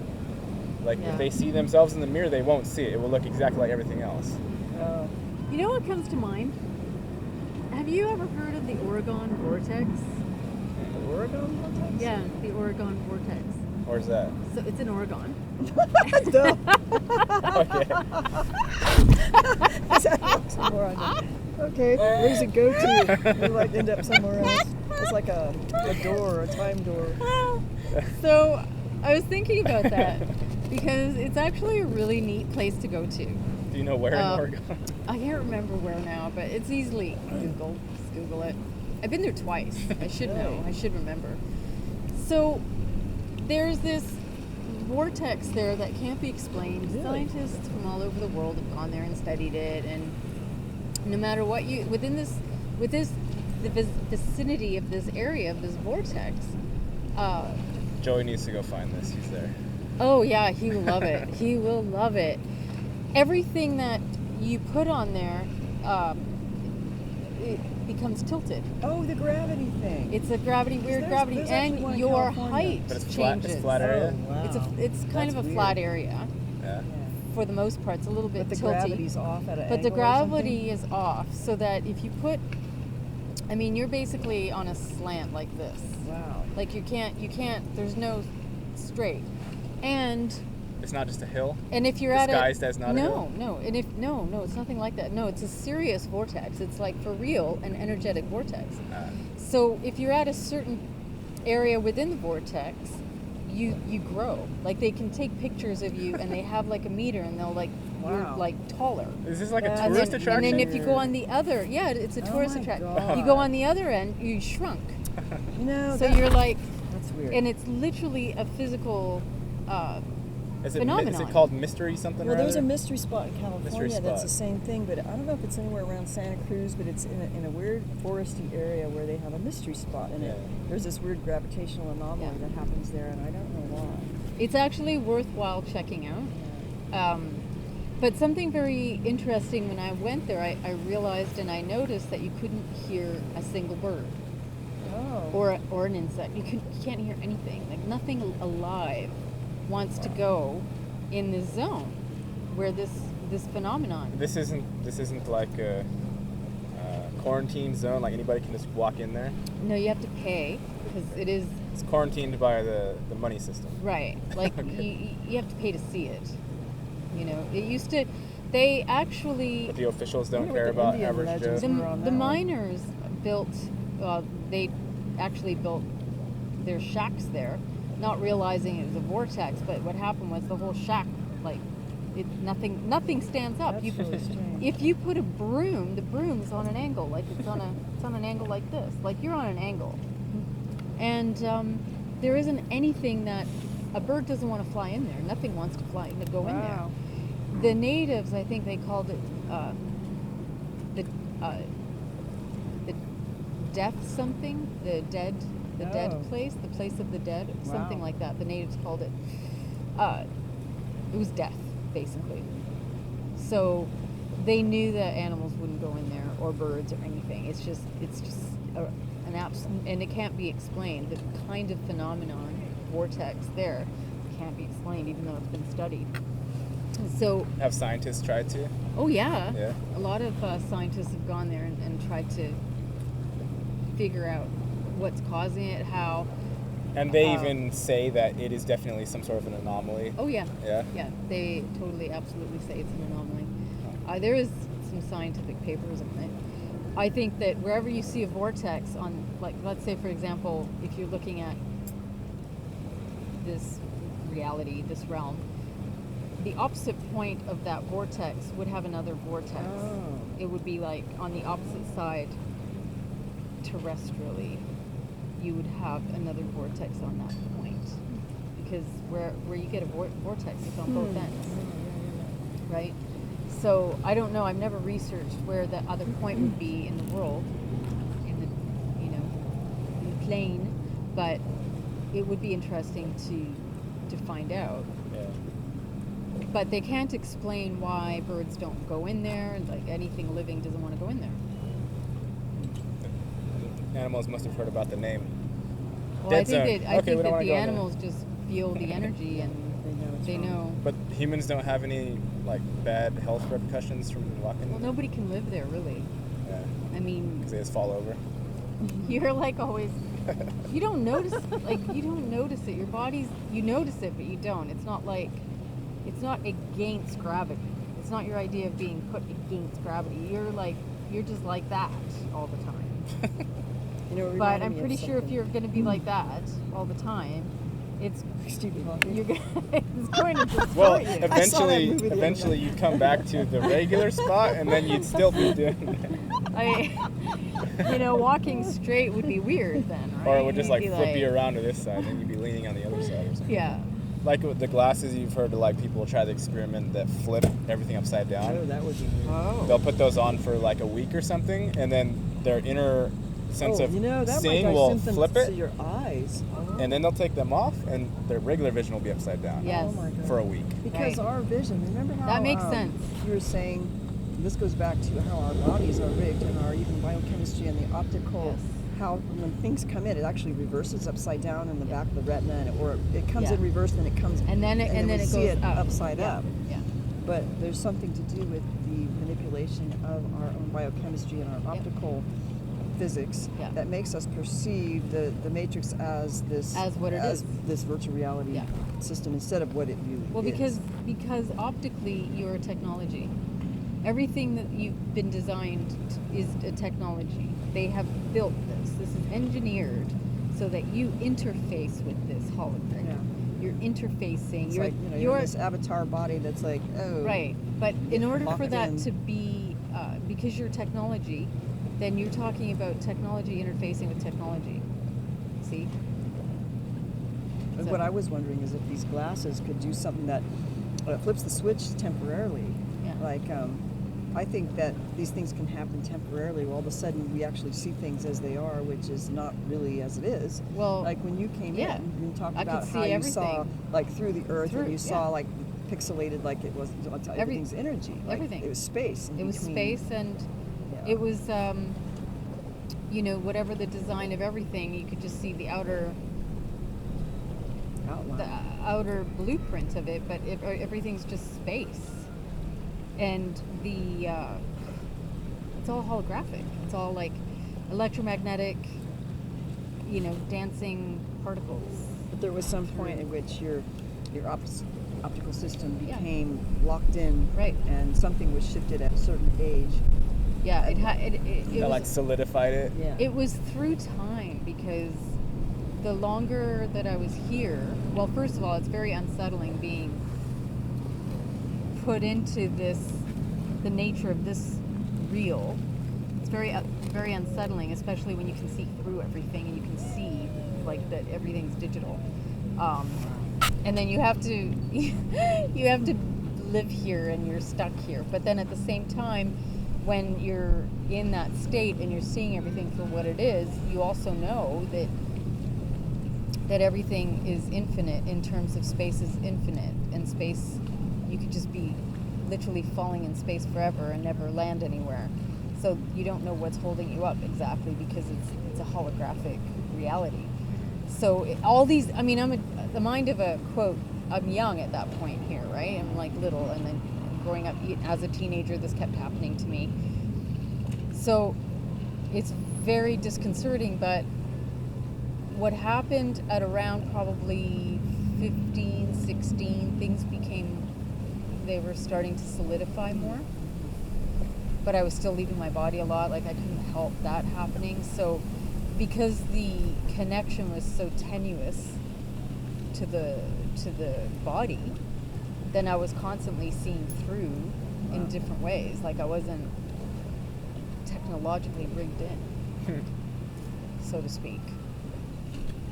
Like Yeah. if they see themselves in the mirror, they won't see it. It will look exactly like everything else. Oh. You know what comes to mind? Have you ever heard of the Oregon vortex? The Oregon vortex? Yeah, the Oregon vortex. Where's that? So it's in Oregon. Duh. Okay. Somewhere on there. Okay, where does it go to? You might end up somewhere else. It's like a door, a time door. So I was thinking about that because it's actually a really neat place to go to. Do you know where in Oregon? I can't remember where now, but it's easily Google. Just Google it. I've been there twice. I should know. I should remember. So there's this vortex there that can't be explained. Really? Scientists from all over the world have gone there and studied it, and no matter what you the vicinity of this area of this vortex. Joey needs to go find this. He's there. Oh yeah, he will love it. He will love it. Everything that you put on there, it becomes tilted. Oh, the gravity thing. It's a weird there's- gravity, there's actually one and in your California. height But it's flat. changes. It's flat area. Oh, wow. It's kind That's of a weird. flat area Yeah. for the most part. It's a little bit But the tilty. gravity's off at an But the angle or gravity is off, so that if you put, I mean, you're basically on a slant like this. something? Wow. Like you can't. There's no straight, and It's not just a hill. if you're at Disguised as not a hill? no, it's nothing like that. No, it's a serious vortex. It's like for real an energetic vortex. So if you're at a certain area within the vortex, you grow. Like they can take pictures of you, and they have like a meter, and they'll like you're Wow. like taller. Is this like a And And tourist then, attraction? and then if you go on the other, it's a Oh tourist my attraction. God. You go on the other end, you shrunk. You know, So that- you're like, that's weird. and it's literally a physical. Is it phenomenon. called mystery something? Well, or there's a other? mystery spot in California that's spot. the same thing, but I don't know if it's anywhere around Santa Cruz, but it's in a weird foresty area where they have a mystery spot in it. Yeah. There's this weird gravitational anomaly Yeah. that happens there, and I don't know why. It's actually worthwhile checking out. But something very interesting when I went there, I realized and I noticed that you couldn't hear a single bird Oh. or an insect. You can't hear anything. Like nothing alive wants to go in this zone where this phenomenon. This isn't like a quarantine zone. Like anybody can just walk in there. No, you have to pay because it is It's quarantined by the money system. right. Like you have to pay to see it. You know, it used to. They actually But the officials don't wonder care what the about Indian average legends Joe. were on the that one. miners built. They actually built their shacks there, not realizing it was a vortex. But what happened was the whole shack, like, nothing stands up. That's really strange. If you put a broom, the broom's on an angle, like it's on an angle like this, like you're on an angle, and there isn't anything that a bird doesn't want to fly in there. Nothing wants to go in there. Wow. The natives, I think they called it the death something, the dead Oh. place, the place of the dead, something Wow. like that. The natives called it. It was death, basically. So they knew that animals wouldn't go in there, or birds, or anything. It's just an absolute, and it can't be explained. The kind of phenomenon, vortex there, can't be explained, even though it's been studied. So, Have scientists tried to? oh yeah, Yeah. a lot of scientists have gone there and tried to figure out what's causing it, how. And they even say that it is definitely some sort of an anomaly. Oh yeah, Yeah. yeah, they totally, absolutely say it's an anomaly. There is some scientific papers on it. I think that wherever you see a vortex on, like, let's say, for example, if you're looking at this reality, this realm, the opposite point of that vortex would have another vortex. Oh. It would be like on the opposite side, terrestrially, you would have another vortex on that point. Because where you get a vortex, it's on both ends, right? So I don't know. I've never researched where the other point would be in the world, in the in the plane, but it would be interesting to find out. Yeah. But they can't explain why birds don't go in there. Like anything living doesn't want to go in there. Animals must have heard about the name. Well, Dead I think zone. that I Okay, think we don't that wanna the go in there. animals just feel the energy and it's they wrong. know. But humans don't have any like bad health repercussions from walking. Well, nobody can live there really. Yeah, I mean, because they just fall over. you're like always. You don't notice, like you don't notice it. Your body's, you notice it, but you don't. It's not like, it's not against gravity. It's not your idea of being put against gravity. You're just like that all the time. You know, it But reminded I'm me of pretty sure if something. you're going to be like that all the time, it's Stephen Hawking. you're going, it's going to destroy Well, you. I saw that eventually, movie the other eventually night. you'd come back to the regular spot, and then you'd still be doing Walking straight would be weird then, right? or it would just You'd like be flip you around to this side, and you'd be leaning on the other side or something. Yeah. Like with the glasses, you've heard of like people try the experiment that flip everything upside Oh, down. that would be weird. Oh. They'll put those on for like a week or something, and then their inner sense of that seeing might will symptoms flip to it, your eyes. and then they'll take them off, and their regular vision will be upside down Yes. Oh my God. for a week. Because Right. our vision, remember how That makes sense. You were saying, this goes back to how our bodies are rigged and our even biochemistry and the optical, Yes. how when things come in, it actually reverses upside down in the back of the retina, and or it comes Yeah. in reverse, then it comes, And then it, and then we it see goes it up. upside Yeah. up. Yeah. But there's something to do with the manipulation of our own biochemistry and our Yep. optical physics Yeah. that makes us perceive the matrix as this As what it is. this virtual reality Yeah. system instead of what it really Well, is. because optically you're a technology. Everything that you've been designed is a technology. They have built this. This is engineered so that you interface with this hologram. Yeah. You're interfacing. It's you're like, you're you're in this avatar body that's like, oh. right. But in order for locked that in. to be, because you're technology, then you're talking about technology interfacing with technology. See? And So- what I was wondering is if these glasses could do something that flips the switch temporarily. Yeah. Like, I think that these things can happen temporarily. All of a sudden, we actually see things as they are, which is not really as it is. Well, Like when you came yeah. in, you talked I could about see how you saw everything. like through the earth, Through- and you saw yeah. like pixelated, like it was everything's energy. Like, everything. It was space. in It was between. space, and Yeah. it was, whatever the design of everything, you could just see the outer blueprint of it, but everything's just space. And it's all holographic. It's all like electromagnetic, dancing particles. But there was some point in which your optical system Yeah. became locked in, Right. and something was shifted at a certain age. Yeah, it That like was, solidified it. Yeah. it was through time, because the longer that I was here, well, first of all, it's very unsettling being put into the nature of this reel. It's very unsettling, especially when you can see through everything and you can see like that everything's digital. And then you have to live here and you're stuck here. But then at the same time, when you're in that state and you're seeing everything for what it is, you also know that everything is infinite in terms of space is infinite, and space, you could just be literally falling in space forever and never land anywhere. So you don't know what's holding you up exactly, because it's a holographic reality. So all these, I'm the mind of a quote. I'm young at that point here, right? I'm like little, and then growing up as a teenager, this kept happening to me. So it's very disconcerting, but what happened at around probably 15, 16, things they were starting to solidify more. but I was still leaving my body a lot. Like I couldn't help that happening. So because the connection was so tenuous to the body, then I was constantly seeing through in different ways. Like I wasn't technologically rigged in, so to speak.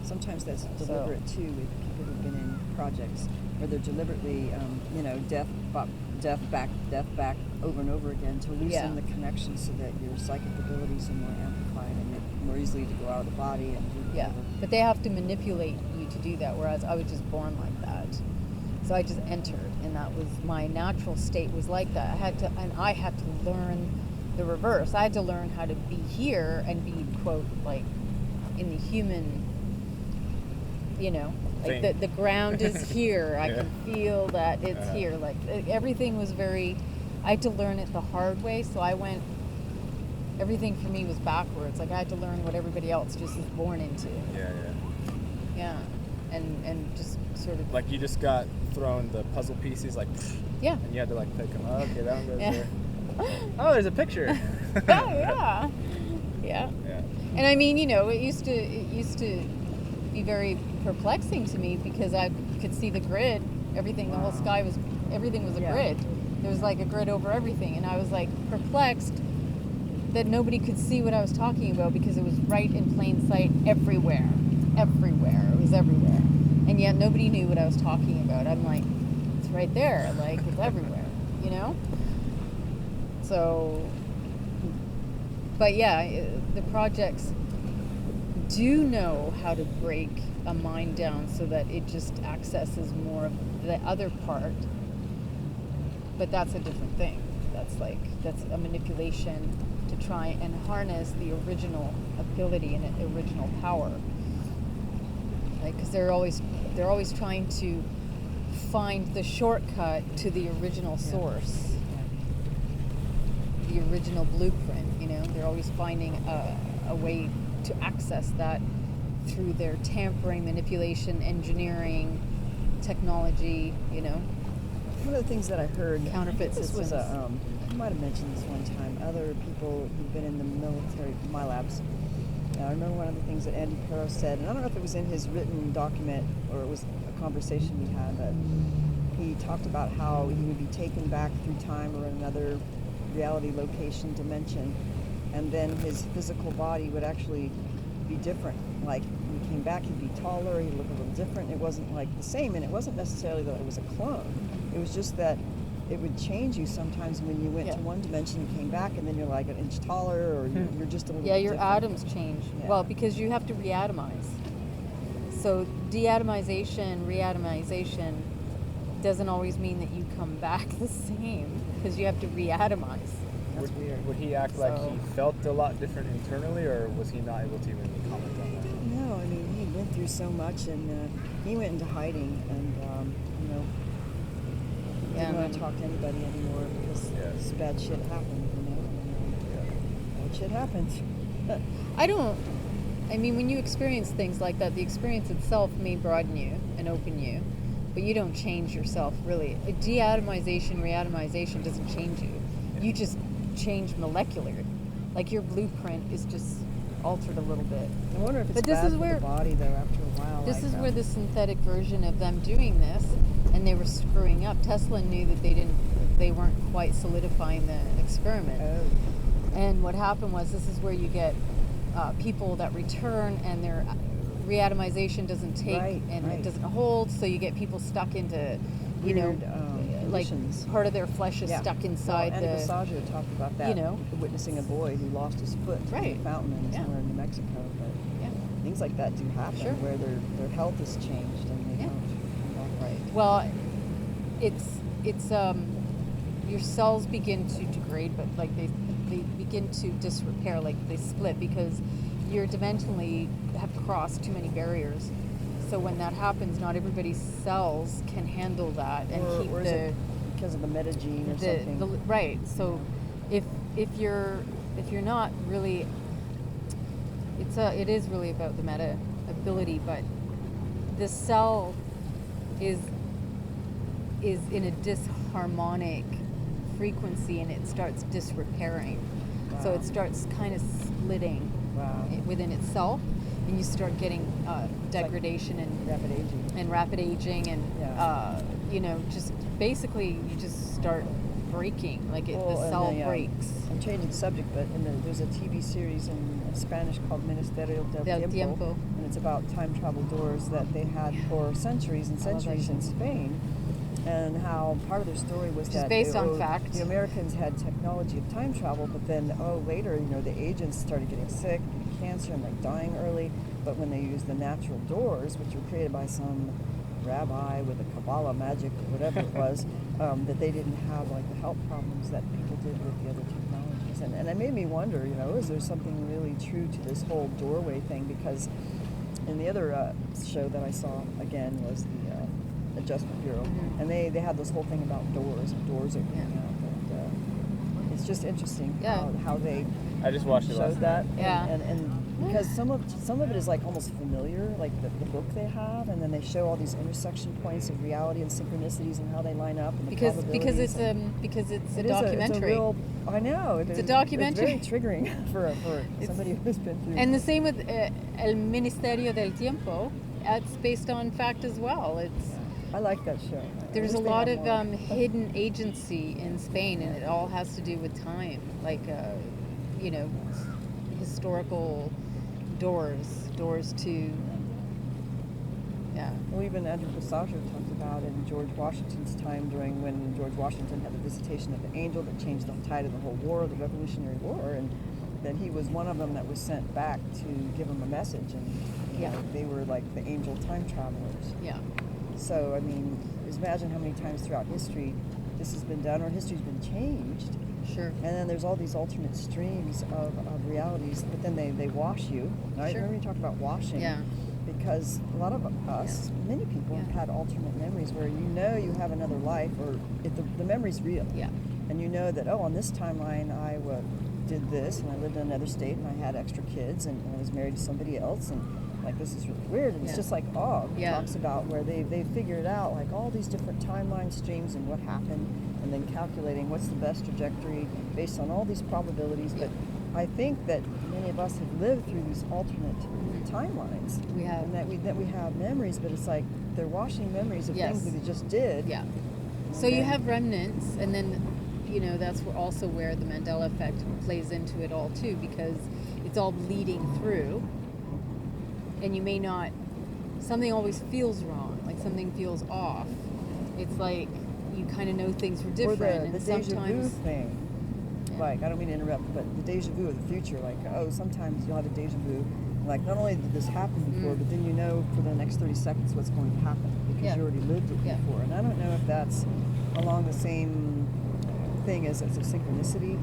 Sometimes that's deliberate too with people who've been in projects where they're deliberately, death back over and over again to loosen the connection so that your psychic abilities are more amplified and you're more easily to go out of the body and do whatever. But they have to manipulate you to do that, whereas I was just born like that. So I just entered, and that was my natural state was like that. I had to learn the reverse. I had to learn how to be here and be, quote, like in the human, like the ground is here. I can feel that it's here. Like everything was very, I had to learn it the hard way. So everything for me was backwards. Like I had to learn what everybody else just is born into. Yeah. And just sort of. Like you just got thrown the puzzle pieces, like. Yeah. And you had to like pick them up. Okay, that one goes there. Oh, there's a picture. Yeah. And I mean, it used to be very perplexing to me because I could see the grid. Everything, the whole sky was, everything was a grid. There was like a grid over everything, and I was like perplexed that nobody could see what I was talking about because it was right in plain sight everywhere. It was everywhere, and yet nobody knew what I was talking about. I'm like, it's right there, like it's everywhere, So, but yeah, the projects do know how to break a mind down so that it just accesses more of the other part. But that's a different thing. That's a manipulation to try and harness the original ability and original power. Like, because they're always trying to find the shortcut to the original source, the original blueprint. They're always finding a way to access that through their tampering, manipulation, engineering, technology. One of the things that I heard, Counterfeit this was systems. I might have mentioned this one time. Other people who've been in the military, my labs. I remember one of the things that Andy Perro said, and I don't know if it was in his written document or it was a conversation we had, but he talked about how he would be taken back through time or another reality, location, dimension, and then his physical body would actually be different. Like when he came back, he'd be taller, he'd look a little different. It wasn't like the same, and it wasn't necessarily that it was a clone. It was just that it would change you sometimes when you went to one dimension and came back, and then you're like an inch taller, or you're just a little bit your different. atoms change. Yeah. Well, because you have to reatomize. So deatomization, reatomization doesn't always mean that you come back the same, because you have to reatomize. That's weird. Would he act like he felt a lot different internally, or was he not able to even comment on that? No, I mean, he went through so much, and he went into hiding, and didn't want to talk to anybody anymore because this bad shit happened, Bad shit happens. I mean, when you experience things like that, the experience itself may broaden you and open you, but you don't change yourself, really. Deatomization, reatomization doesn't change you. You just change molecularly. Like your blueprint is just altered a little bit. I wonder if it's bad for the body, though, after a while. This is where the synthetic version of them doing this, and they were screwing up. Tesla knew that they weren't quite solidifying the experiment. Oh. And what happened was, this is where you get people that return and their reatomization doesn't take it doesn't hold, so you get people stuck into weird, like part of their flesh is stuck inside Andy Passaggio talked about that, witnessing a boy who lost his foot in a fountain in somewhere in New Mexico. But things like that do happen where their health is changed and they don't come back right. Well, it's your cells begin to degrade, but like they begin to disrepair, like they split, because you're dimensionally have crossed too many barriers. So when that happens, not everybody's cells can handle that and keep is it because of the metagene or something. Right. So if you're not really, it is really about the meta ability, but the cell is in a disharmonic frequency and it starts disrepairing. So Wow. it starts kind of splitting Wow. within itself, and you start getting degradation Rapid aging. and rapid aging, and Yeah. just basically you just start breaking, like Well, the and cell the, breaks. I'm changing the subject, but there's a TV series in Spanish called Ministerio del Tiempo, and it's about time travel doors that they had for centuries and I love that centuries in show. Spain, and how part of their story was Which is that based on fact. the Americans had technology of time travel, but then later the agents started getting sick, getting cancer, and like dying early. But when they used the natural doors, which were created by some rabbi with a Kabbalah magic or whatever it was, that they didn't have like the health problems that people did with the other technologies. And it made me wonder, is there something really true to this whole doorway thing? Because in the other show that I saw, again, was the Adjustment Bureau. Mhm. And they had this whole thing about doors opening Yeah. up. And it's just interesting Yeah. how they I just watched it last showed night. that. Yeah. And because some of it is like almost familiar, like the book they have, and then they show all these intersection points of reality and synchronicities and how they line up and the Because probabilities it's and- because it's a it is documentary. I know. It's a documentary. It's very triggering for somebody who's been through. And the same with El Ministerio del Tiempo. It's based on fact as well. I like that show. I There's a wish they lot had of more. hidden agency in Spain, and it all has to do with time, like historical doors to Well, even Andrew Passaggio talked about in George Washington's time during when George Washington had the visitation of the angel that changed the tide of the whole war, the Revolutionary War, and that he was one of them that was sent back to give him a message, and they were like the angel time travelers. yeah. So, I mean, just imagine how many times throughout history this has been done, or history's been changed. Sure. And then there's all these alternate streams of realities, but then they wash you. Right? Sure. Remember you talked about washing? Yeah. Because a lot of us, many people have had alternate memories where you have another life, or the memory's real. Yeah. And you know that, on this timeline I did this, and I lived in another state, and I had extra kids, and I was married to somebody else, and like this is really weird. And it's just like talks about where they figured out like all these different timeline streams and what happened, and then calculating what's the best trajectory based on all these probabilities. But I think that many of us have lived through these alternate timelines. We have. And that we have memories, but it's like they're washing memories of things that we just did. Yeah. So you have remnants, and then that's also where the Mandela effect plays into it all too, because it's all bleeding through, and you may not. Something always feels wrong, like something feels off. It's like you kind of know things were different, or the and deja vu sometimes. thing. Yeah. Like, I don't mean to interrupt, but the deja vu of the future, like, sometimes you'll have a deja vu, like, not only did this happen before, but then for the next 30 seconds what's going to happen, because you already lived it before. And I don't know if that's along the same thing as a synchronicity,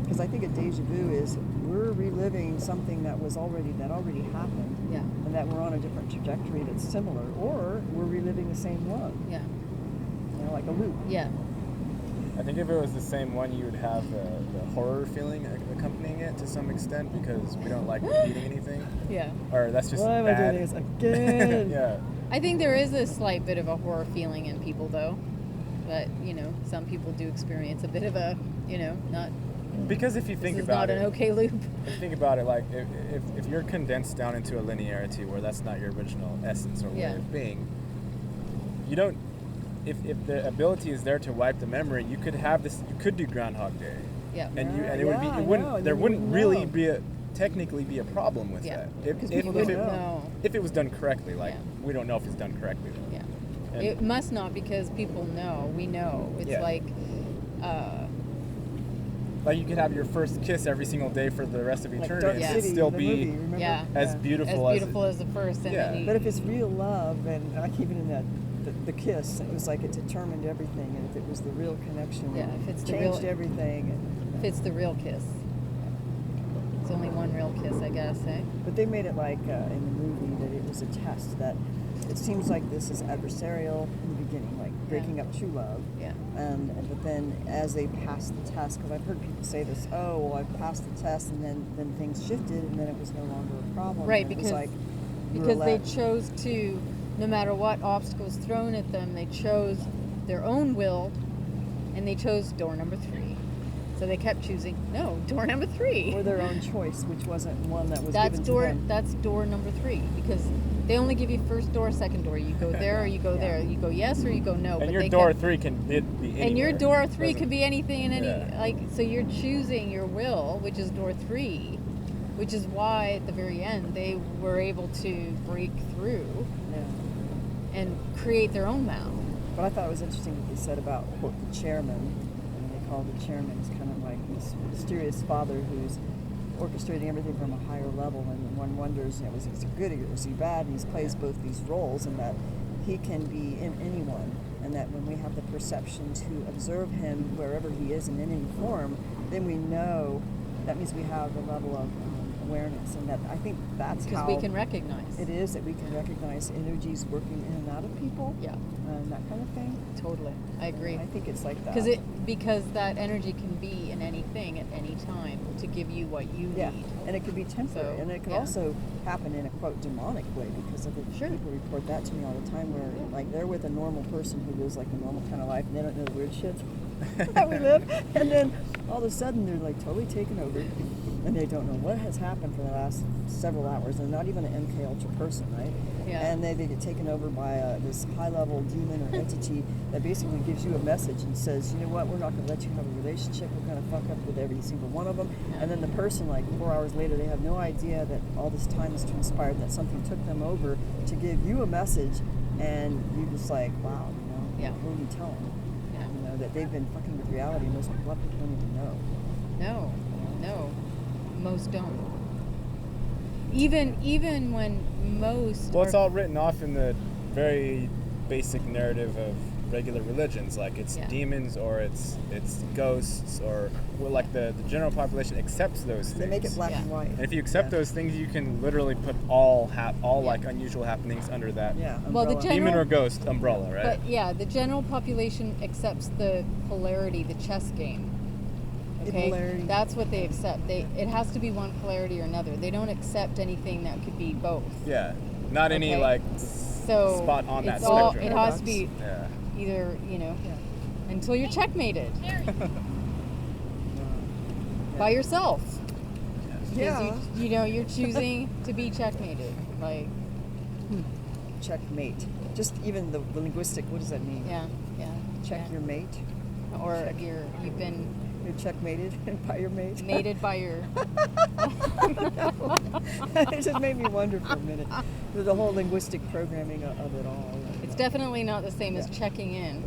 because I think a deja vu is we're reliving something that already happened, and that we're on a different trajectory that's similar, or we're reliving the same one, Yeah. like a loop. Yeah. I think if it was the same one, you would have the horror feeling accompanying it to some extent, because we don't like repeating anything. Yeah. Or that's just Why am I bad. doing this again? Yeah. I think there is a slight bit of a horror feeling in people, though. But, some people do experience a bit of a, not... Because if you think this is about not it, an okay loop. if you think about it, like if you're condensed down into a linearity where that's not your original essence or way of being, you don't. If the ability is there to wipe the memory, you could have this. You could do Groundhog Day. Yeah. And it would be. It wouldn't. There wouldn't really technically be a problem with that. If it was done correctly, we don't know if it's done correctly though. Yeah. And It must not, because people know. We know. It's like you could have your first kiss every single day for the rest of Like eternity, Dark and City, still the be movie, remember? as beautiful as the first. And Yeah. then But if it's real love, and like even in the kiss, it was like it determined everything, and if it was the real connection, if it's it the changed real, everything. if it's the real kiss. It's only one real kiss, I guess, eh? But they made it like in the movie that it was a test, that it seems like this is adversarial in the beginning, like breaking up true love. Yeah. But then as they passed the test, because I've heard people say this, I passed the test, and then things shifted, and then it was no longer a problem. Right, and it because was like they chose to, no matter what obstacles thrown at them, they chose their own will and they chose door number 3. So they kept choosing, no, door number 3. Or their own choice, which wasn't one that was That's given door. to them. That's door number 3 because they only give you first door, second door. You go there or you go there. You go yes or you go no. And but your they door kept, 3 can be anywhere. and your door 3 Doesn't- could be anything in any Yeah. like. So you're choosing your will, which is door 3, which is why at the very end they were able to break through Yeah. and create their own map. But I thought it was interesting what they said about, quote, the chairman. And they call the chairman is kind of like this mysterious father who's orchestrating everything from a higher level. And one wonders, you know, is he good or is he bad? And he plays both these roles, and that he can be in anyone. And that when we have the perception to observe him wherever he is and in any form, then we know that means we have a level of awareness. And that I think that's Because how we can recognize. it is that we can recognize energies working in and out of people. Yeah, And that kind of thing. totally. I agree. I think it's like that. Because that energy can be in anything at any time to give you what you Yeah, need. and it could be temporary, So, and it could yeah. also happen in a quote demonic way because of the Sure. people report that to me all the time, where like they're with a normal person who lives like a normal kind of life, and they don't know the weird shit that we live, and then all of a sudden they're like totally taken over, and they don't know what has happened for the last several hours. They're not even an MK Ultra person, right? Yeah. And they get taken over by this high-level demon or entity that basically gives you a message and says, you know what, we're not going to let you have a relationship. We're going to fuck up with every single one of them. Yeah. And then the person, like 4 hours later, they have no idea that all this time has transpired, that something took them over to give you a message, and you just like, wow, you know, Yeah. who do you tell them? Yeah. You know, that they've been fucking with reality. Most people don't even know. No, most don't. Even when most Well, it's are- all written off in the very basic narrative of regular religions, like it's Yeah. demons or it's ghosts, or well, like the general population accepts those things. They make it black Yeah. and white. And if you accept Yeah. those things, you can literally put all Yeah. like unusual happenings under that Yeah. Well, the umbrella. gen- demon or ghost umbrella, right? But yeah, the general population accepts the polarity, the chess game. The Okay, polarity. that's what they accept. It has to be one polarity or another. They don't accept anything that could be both. Yeah, not any Okay. like So spot on that it's all, spectrum. it has to be Yeah. either Yeah. until you're checkmated Yeah. by yourself. Because Yeah. you're choosing to be checkmated. Like Checkmate. Just even the linguistic, what does that mean? yeah. Check yeah. your mate. Or you've been You're checkmated by your mate. mated by your It just made me wonder for a minute. The whole linguistic programming of it all. It's definitely not the same as Yeah. checking in.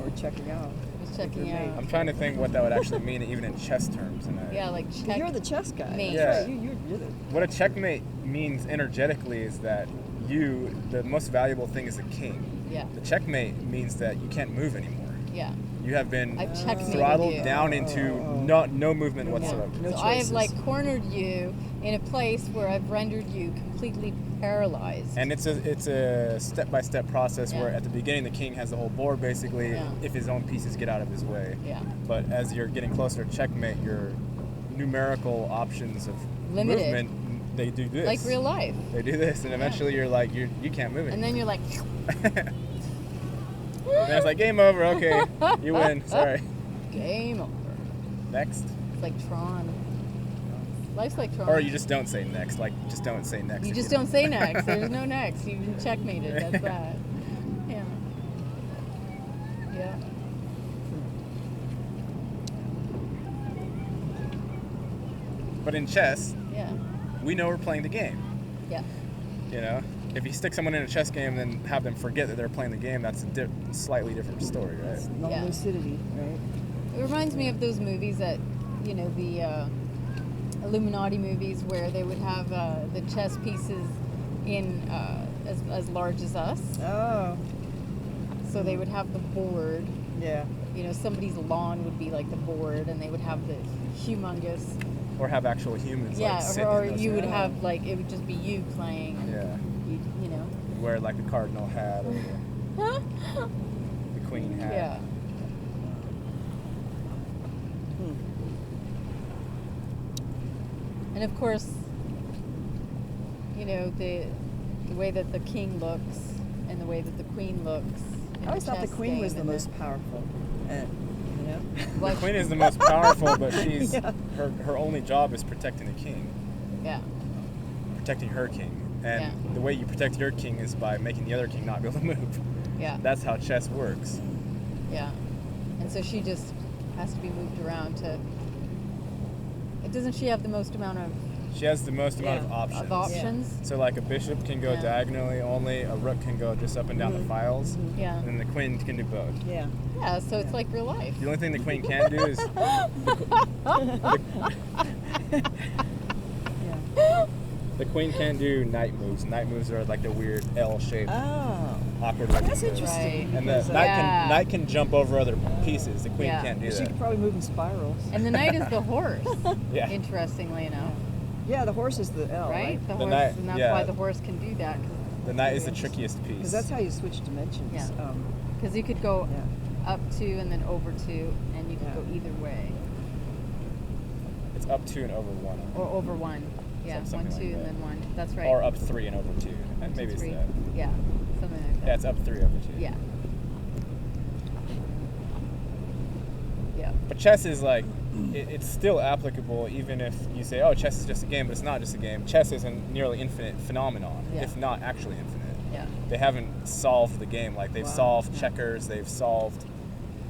Or checking out. It's checking your mate. out. I'm trying to think what that would actually mean, even in chess terms. And Yeah, like 'Cause check. you're the chess guy. mate. That's Yeah. right. You're the what a checkmate means energetically is that the most valuable thing is the king. Yeah. The checkmate means that you can't move anymore. Yeah. You have been I've checkmated throttled you. down into no movement No whatsoever. more. No So I have choices. like cornered you in a place where I've rendered you completely paralyzed. And it's a step-by-step process where Yeah. at the beginning the king has the whole board basically Yeah. if his own pieces get out of his way. Yeah. But as you're getting closer to checkmate, your numerical options of Limited. movement, they do this. Like real life. They do this, and eventually you're like you can't move it. And then you're like, And it's like game over. Okay, you win. Sorry. game over. Next. It's like Tron. Life's like Tron. Or you just don't say next. Like just don't say next. You if just you don't say next. There's no next. You've been checkmated. That's that. Yeah. Yeah. But in chess, Yeah. we know we're playing the game. Yeah. You know, if you stick someone in a chess game and then have them forget that they're playing the game, that's a slightly different story, right? It's non-lucidity, right? It reminds me of those movies that, the Illuminati movies where they would have the chess pieces in as large as us. Oh, So they would have the board. yeah. Somebody's lawn would be like the board, and they would have the humongous. Or have actual humans. Yeah, like, sit or in those you would rooms. have like it would just be you playing. And Yeah. You know. Wear like the cardinal hat or the queen hat. Yeah. Hmm. And of course, the way that the king looks and the way that the queen looks. in I always the thought the chess queen was game the and most powerful, and Yeah. The queen is the most powerful, but she's Yeah. her only job is protecting the king, Yeah. protecting her king. And Yeah. the way you protect your king is by making the other king not be able to move. Yeah. That's how chess works. Yeah. And so she just has to be moved around to. Doesn't she have the most amount of She has the most amount of Yeah. options. options? So like a bishop can go Yeah. diagonally only, a rook can go just up and down the files, Yeah. and then the queen can do both. Yeah. Yeah. So it's like real life. The only thing the queen can't do is Yeah. the queen can't do knight moves. Knight moves are like the weird L-shaped, Oh. awkward. That's looking move. interesting. Right. And the because, knight can jump over other pieces. The queen Yeah. can't do she that. could probably move in spirals. And the knight is the horse. Yeah. Interestingly enough, Yeah, the horse is the L, right? right? The The horse, knight- and that's yeah. why the horse can do that. The knight is the trickiest piece. Because that's how you switch dimensions. Yeah. Um, Because you could go yeah. up 2 and then over 2, and you could Yeah. go either way, It's up 2 and over 1. or over 1. Yeah, Something 1, 2, like and that. then 1. That's right. Or up 3 and over 2. One, two, Maybe it's 3. that. Yeah, something like that. Yeah, it's up 3 over 2. Yeah. Yeah. But chess is like, it's still applicable even if you say, oh, chess is just a game, but it's not just a game. Chess is a nearly infinite phenomenon, Yeah. if not actually infinite. Yeah. They haven't solved the game. Like, they've Wow. solved checkers, they've solved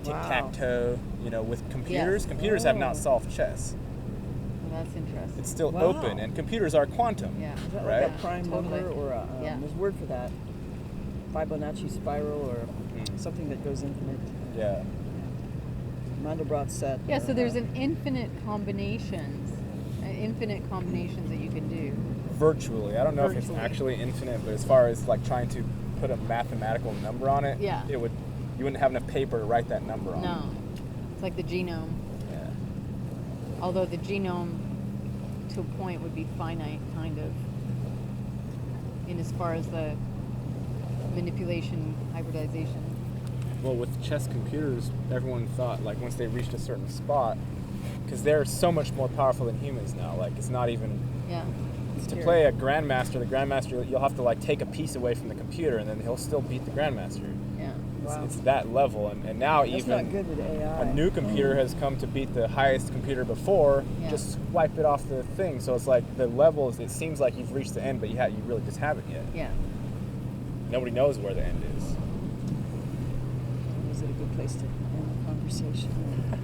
tic-tac-toe. You know, with computers, Yes. computers have not Oh. solved chess. Well, that's interesting. It's still Wow. open, and computers are quantum. Yeah. Is that Right? like a prime Totally. number or a, Yeah. there's a word for that? Fibonacci spiral or Mm. something that goes infinite. Yeah. Mandelbrot set. Yeah, or, so there's an infinite combinations that you can do. Virtually. I don't know if it's Virtually. actually infinite, but as far as like trying to put a mathematical number on it, Yeah. you wouldn't have enough paper to write that number on. No. It's like the genome. Yeah. Although the genome, to a point, would be finite, kind of, in as far as the manipulation, hybridization. Well, with chess computers, everyone thought like once they reached a certain spot, because they're so much more powerful than humans now. Like it's not even Yeah. to Scary. play a grandmaster. The grandmaster, you'll have to like take a piece away from the computer, and then he'll still beat the grandmaster. Yeah. Wow. It's that level, and now That's even not good with AI. a new computer has come to beat the highest computer before. Yeah. Just wipe it off the thing. So it's like the levels. It seems like you've reached the end, but you really just haven't yet. Yeah. Nobody knows where the end is. Is it a good place to end the conversation?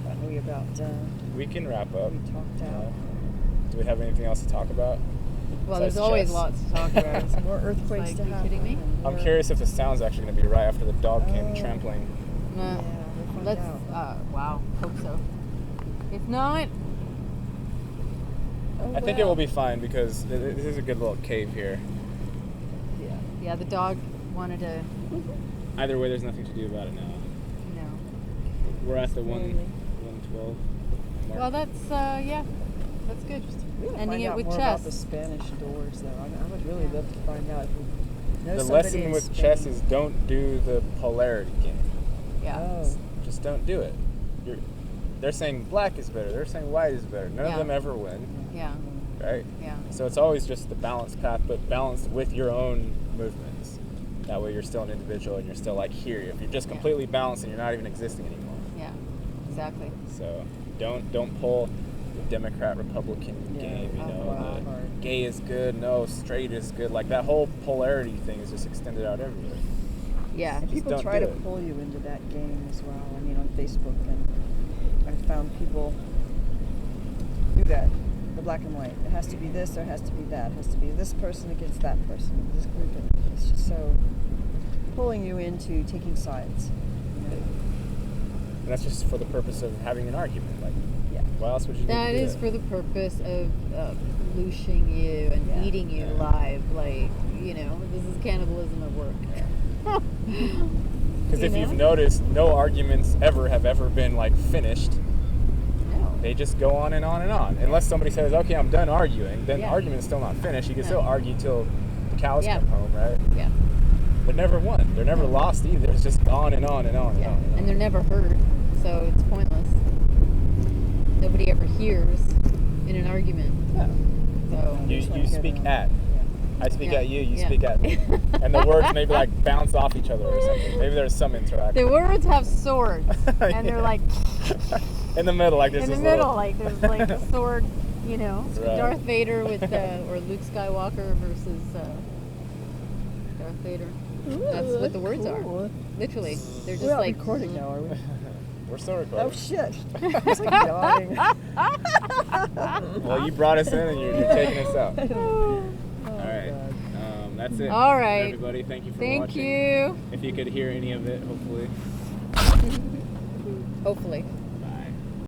Are we about We can wrap up. we talked out? Do we have anything else to talk about? Well, Besides there's always chess? lots to talk about. Some more earthquakes Like, to you happen. kidding me? and I'm more- curious if the sound's actually going to be right after the dog came Oh. trampling. Nah. Yeah, we'll find Let's. out. Wow. Hope so. If not, Oh, I think it well. will be fine because this is a good little cave here. Yeah. yeah, the dog wanted to. Either way, there's nothing to do about it now. You know. We're at the Slowly. 112 mark. Well, that's yeah, that's good. We gotta Ending find it out with more chess. about the Spanish doors, though. I would really Yeah. love to find out if we know The somebody lesson in with Spain. chess is don't do the polarity game. Yeah. Oh. Just don't do it. They're saying black is better. They're saying white is better. None Yeah. of them ever win, Yeah. right? Yeah. So it's always just the balanced path, but balanced with your own movements. That way you're still an individual and you're still like here. If you're just Yeah. completely balanced and you're not even existing anymore. Yeah. Exactly. So don't pull the Democrat Republican Yeah, game. You know, wow, the hard. gay is good, no, straight is good. Like that whole polarity thing is just extended out everywhere. Yeah. And people don't try do to it. pull you into that game as well. I mean, on Facebook, and I found people do that. The black and white. It has to be this, or it has to be that. It has to be this person against that person. This group, and it's just so pulling you into taking sides. You know? And that's just for the purpose of having an argument. Like, Yeah. why else would you? That need to do is that? for the purpose of looshing you and Yeah. eating you Yeah. live. Like, you know, this is cannibalism at work. Because if you you've know? noticed, no arguments have ever been like finished. No. They just go on and on and on. Unless somebody says, "Okay, I'm done arguing," then the Yeah. argument's still not finished. You can No. still argue till the cows Yeah. come home, right? Yeah. They're never won. They're never lost either. It's just on and on and on and Yeah. on. And on. And they're never heard, so it's pointless. Nobody ever hears in an argument. Yeah. So You Just wanna get speak on. at. Yeah. I speak Yeah. at you, you Yeah. speak at me. And the words maybe like bounce off each other or something. Maybe there's some interaction. The words have swords, and they're Yeah. like In the middle, like there's in the this middle, little... like there's like a sword, you know, Right. Darth Vader with or Luke Skywalker versus Darth Vader. That's what the words are. Cool. Literally, they're just We're not like recording now, are we? We're still recording. Oh shit! I was like yawning. Well, you brought us in and you're taking us out. Oh, All right. God. That's it. All right. Everybody, thank you for Thank watching. you. If you could hear any of it, hopefully. Hopefully.